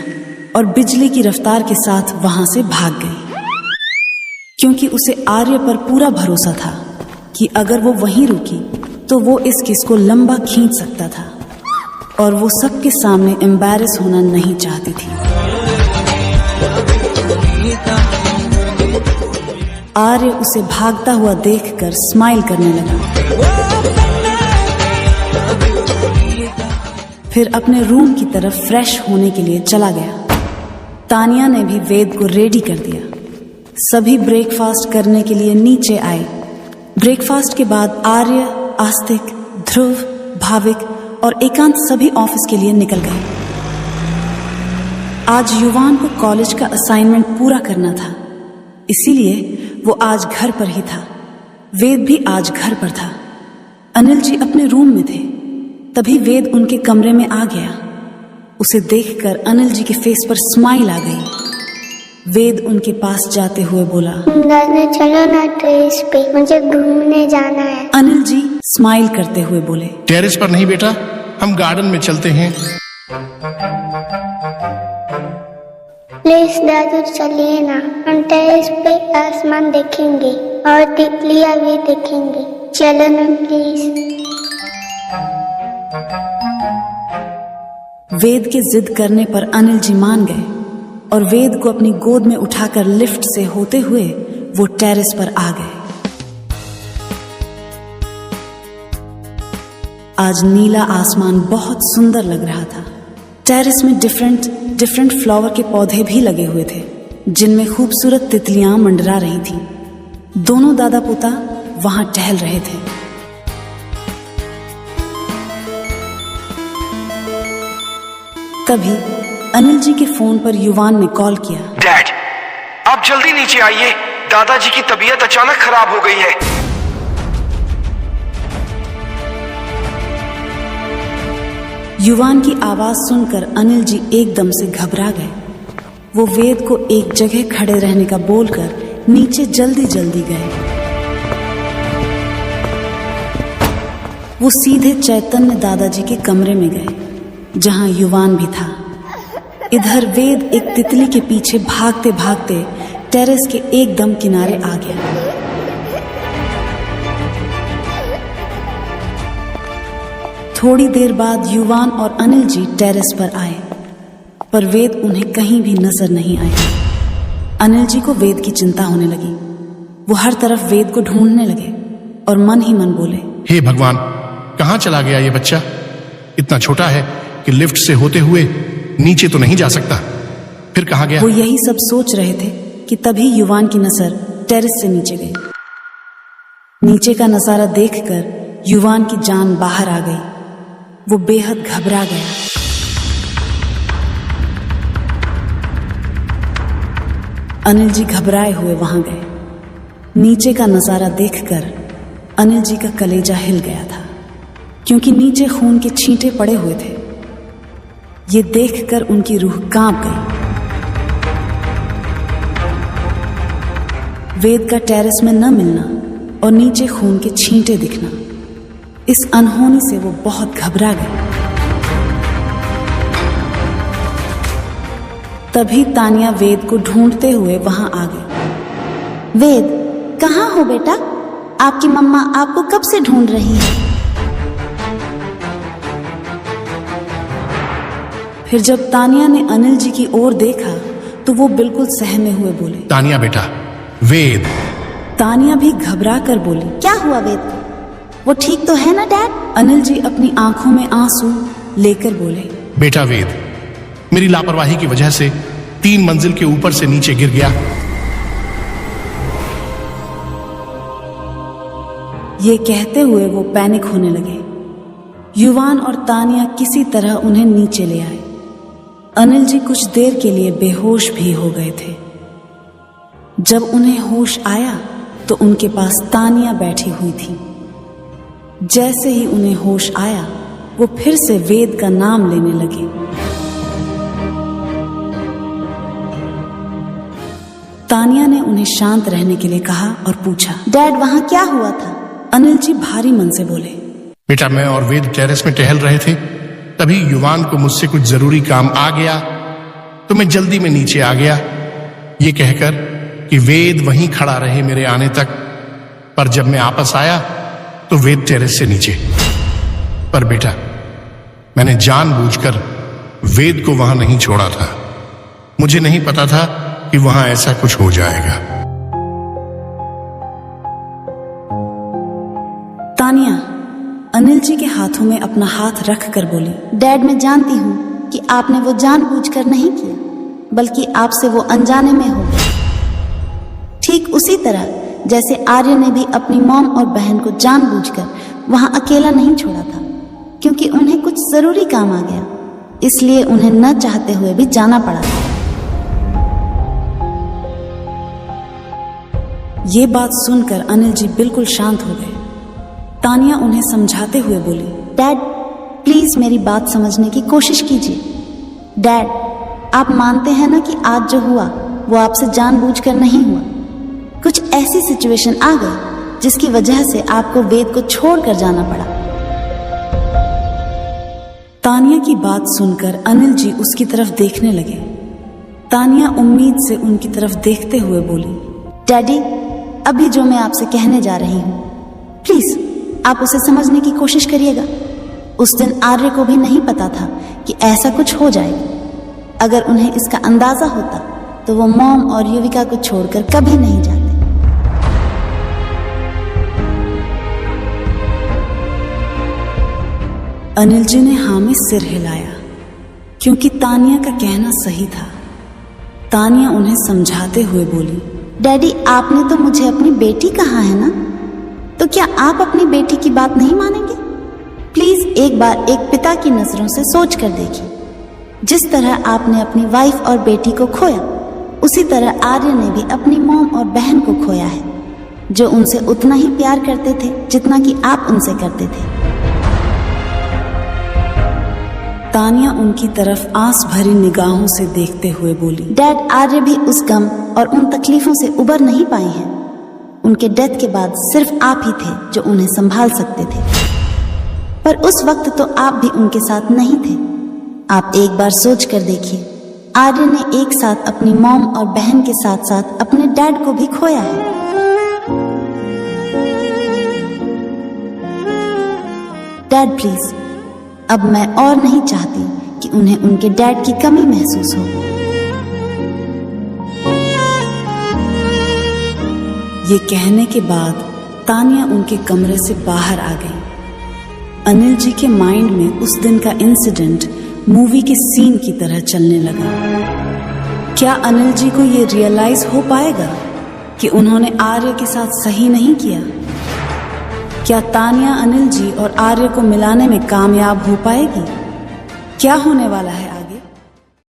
और बिजली की रफ्तार के साथ वहां से भाग गई, क्योंकि उसे आर्य पर पूरा भरोसा था कि अगर वो वहीं रुकी तो वो इस किस को लंबा खींच सकता था, और वो सबके सामने एम्बैरस होना नहीं चाहती थी। आर्य उसे भागता हुआ देखकर स्माइल करने लगा, फिर अपने रूम की तरफ फ्रेश होने के लिए चला गया। तानिया ने भी वेद को रेडी कर दिया। सभी ब्रेकफास्ट करने के लिए नीचे आए। ब्रेकफास्ट के बाद आर्य, आस्तिक, ध्रुव, भाविक और एकांत सभी ऑफिस के लिए निकल गए। आज युवान को कॉलेज का असाइनमेंट पूरा करना था, इसीलिए वो आज घर पर ही था। वेद भी आज घर पर था। अनिल जी अपने रूम में थे। तभी वेद उनके कमरे में आ गया। उसे देखकर अनिल जी के फेस पर स्माइल आ गई। वेद उनके पास जाते हुए बोला, चलो ना टेरेस पे, मुझे घूमने जाना है। अनिल जी स्माइल करते हुए बोले, टेरेस पर नहीं बेटा, हम गार्डन में चलते हैं। प्लीज दादू चलिए ना, हम टेरेस पे आसमान देखेंगे और तितलियां भी देखेंगे। चलो ना प्लीज। वेद के जिद करने पर अनिल जी मान गए और वेद को अपनी गोद में उठाकर लिफ्ट से होते हुए वो टेरेस पर आ गए। आज नीला आसमान बहुत सुंदर लग रहा था। टेरेस में डिफरेंट फ्लावर के पौधे भी लगे हुए थे, जिनमें खूबसूरत तितलियां मंडरा रही थीं। दोनों दादा पोता वहां टहल रहे थे। तभी अनिल जी के फोन पर युवान ने कॉल किया। डैड, आप जल्दी नीचे आइए, दादाजी की तबीयत अचानक खराब हो गई है। युवान की आवाज सुनकर अनिल जी एकदम से घबरा गए। वो वेद को एक जगह खड़े रहने का बोलकर नीचे जल्दी जल्दी गए। वो सीधे चैतन्य दादाजी के कमरे में गए, जहां युवान भी था। इधर वेद एक तितली के पीछे भागते भागते टेरेस के एकदम किनारे आ गया। थोड़ी देर बाद युवान और अनिल जी टेरेस पर आए, पर वेद उन्हें कहीं भी नजर नहीं आए। अनिल जी को वेद की चिंता होने लगी। वो हर तरफ वेद को ढूंढने लगे और मन ही मन बोले, हे भगवान, कहाँ चला गया ये बच्चा? इतना छोटा है कि लिफ्ट से होते हुए नीचे तो नहीं जा सकता, फिर कहाँ गया? वो यही सब सोच रहे थे कि तभी युवान की नजर टेरेस से नीचे गई। नीचे का नजारा देखकर युवान की जान बाहर आ गई। वो बेहद घबरा गया। अनिल जी घबराए हुए वहां गए। नीचे का नजारा देखकर अनिल जी का कलेजा हिल गया था, क्योंकि नीचे खून के छींटे पड़े हुए थे। ये देखकर उनकी रूह कांप गई। वेद का टेरेस में न मिलना और नीचे खून के छींटे दिखना, इस अनहोनी से वो बहुत घबरा गए। तभी तानिया वेद को ढूंढते हुए वहां आ गई। वेद, कहाँ हो बेटा? आपकी मम्मा आपको कब से ढूंढ रही है। फिर जब तानिया ने अनिल जी की ओर देखा तो वो बिल्कुल सहमे हुए बोले, तानिया बेटा, वेद। तानिया भी घबरा कर बोली, क्या हुआ वेद को? वो ठीक तो है ना डैड? अनिल जी अपनी आंखों में आंसू लेकर बोले, बेटा वेद, मेरी लापरवाही की वजह से 3 मंजिल के ऊपर से नीचे गिर गया। ये कहते हुए वो पैनिक होने लगे। युवान और तानिया किसी तरह उन्हें नीचे ले आए। अनिल जी कुछ देर के लिए बेहोश भी हो गए थे। जब उन्हें होश आया तो उनके पास तानिया बैठी हुई थी। जैसे ही उन्हें होश आया, वो फिर से वेद का नाम लेने लगे। तानिया ने उन्हें शांत रहने के लिए कहा और पूछा, डैड वहां क्या हुआ था? अनिल जी भारी मन से बोले, बेटा, मैं और वेद टेरेस में टहल रहे थे, तभी युवान को मुझसे कुछ जरूरी काम आ गया तो मैं जल्दी में नीचे आ गया, ये कहकर कि वेद वहीं खड़ा रहे मेरे आने तक। पर जब मैं वापस आया तो वेद टेरेस से नीचे। पर बेटा, मैंने जानबूझकर वेद को वहां नहीं छोड़ा था। मुझे नहीं पता था कि वहां ऐसा कुछ हो जाएगा। तानिया अनिल जी के हाथों में अपना हाथ रख कर बोली, डैड, मैं जानती हूँ कि आपने वो जानबूझकर नहीं किया, बल्कि आपसे वो अनजाने में हो गया। ठीक उसी तरह जैसे आर्य ने भी अपनी मॉम और बहन को जानबूझकर वहां अकेला नहीं छोड़ा था, क्योंकि उन्हें कुछ जरूरी काम आ गया, इसलिए उन्हें न चाहते हुए भी जाना पड़ा था। ये बात सुनकर अनिल जी बिल्कुल शांत हो गए। तानिया उन्हें समझाते हुए बोली, डैड, प्लीज मेरी बात समझने की कोशिश कीजिए। डैड, आप मानते हैं ना कि आज जो हुआ वो आपसे जानबूझकर नहीं हुआ। कुछ ऐसी सिचुएशन आ गई जिसकी वजह से आपको वेद को छोड़कर जाना पड़ा। तानिया की बात सुनकर अनिल जी उसकी तरफ देखने लगे। तानिया उम्मीद से उनकी तरफ देखते हुए बोली, डैडी, अभी जो मैं आपसे कहने जा रही हूँ, प्लीज आप उसे समझने की कोशिश करिएगा। उस दिन आर्य को भी नहीं पता था कि ऐसा कुछ हो जाएगा। अगर उन्हें इसका अंदाजा होता तो वो मॉम और युविका को छोड़कर कभी नहीं जाते। अनिल जी ने हाँ में सिर हिलाया, क्योंकि तानिया का कहना सही था। तानिया उन्हें समझाते हुए बोली, डैडी, आपने तो मुझे अपनी बेटी कहा है ना, तो क्या आप अपनी बेटी की बात नहीं मानेंगे? प्लीज एक बार एक पिता की नजरों से सोच कर देखिए। जिस तरह आपने अपनी वाइफ और बेटी को खोया, उसी तरह आर्य ने भी अपनी मॉम और बहन को खोया है, जो उनसे उतना ही प्यार करते थे जितना कि आप उनसे करते थे। तानिया उनकी तरफ आंस भरी निगाहों से देखते हुए बोली, डैड, आर्य भी उस गम और उन तकलीफों से उबर नहीं पाए हैं। उनके डेथ के बाद सिर्फ आप ही थे जो उन्हें संभाल सकते थे, पर उस वक्त तो आप भी उनके साथ नहीं थे। आप एक बार सोच कर देखिए, आर्य ने एक साथ अपनी मॉम और बहन के साथ साथ अपने डैड को भी खोया है। डैड, प्लीज अब मैं और नहीं चाहती कि उन्हें उनके डैड की कमी महसूस हो। ये कहने के बाद तानिया उनके कमरे से बाहर आ गई। अनिल जी के माइंड में उस दिन का इंसिडेंट मूवी के सीन की तरह चलने लगा। क्या अनिल जी को ये रियलाइज हो पाएगा कि उन्होंने आर्य के साथ सही नहीं किया? क्या तानिया अनिल जी और आर्य को मिलाने में कामयाब हो पाएगी? क्या होने वाला है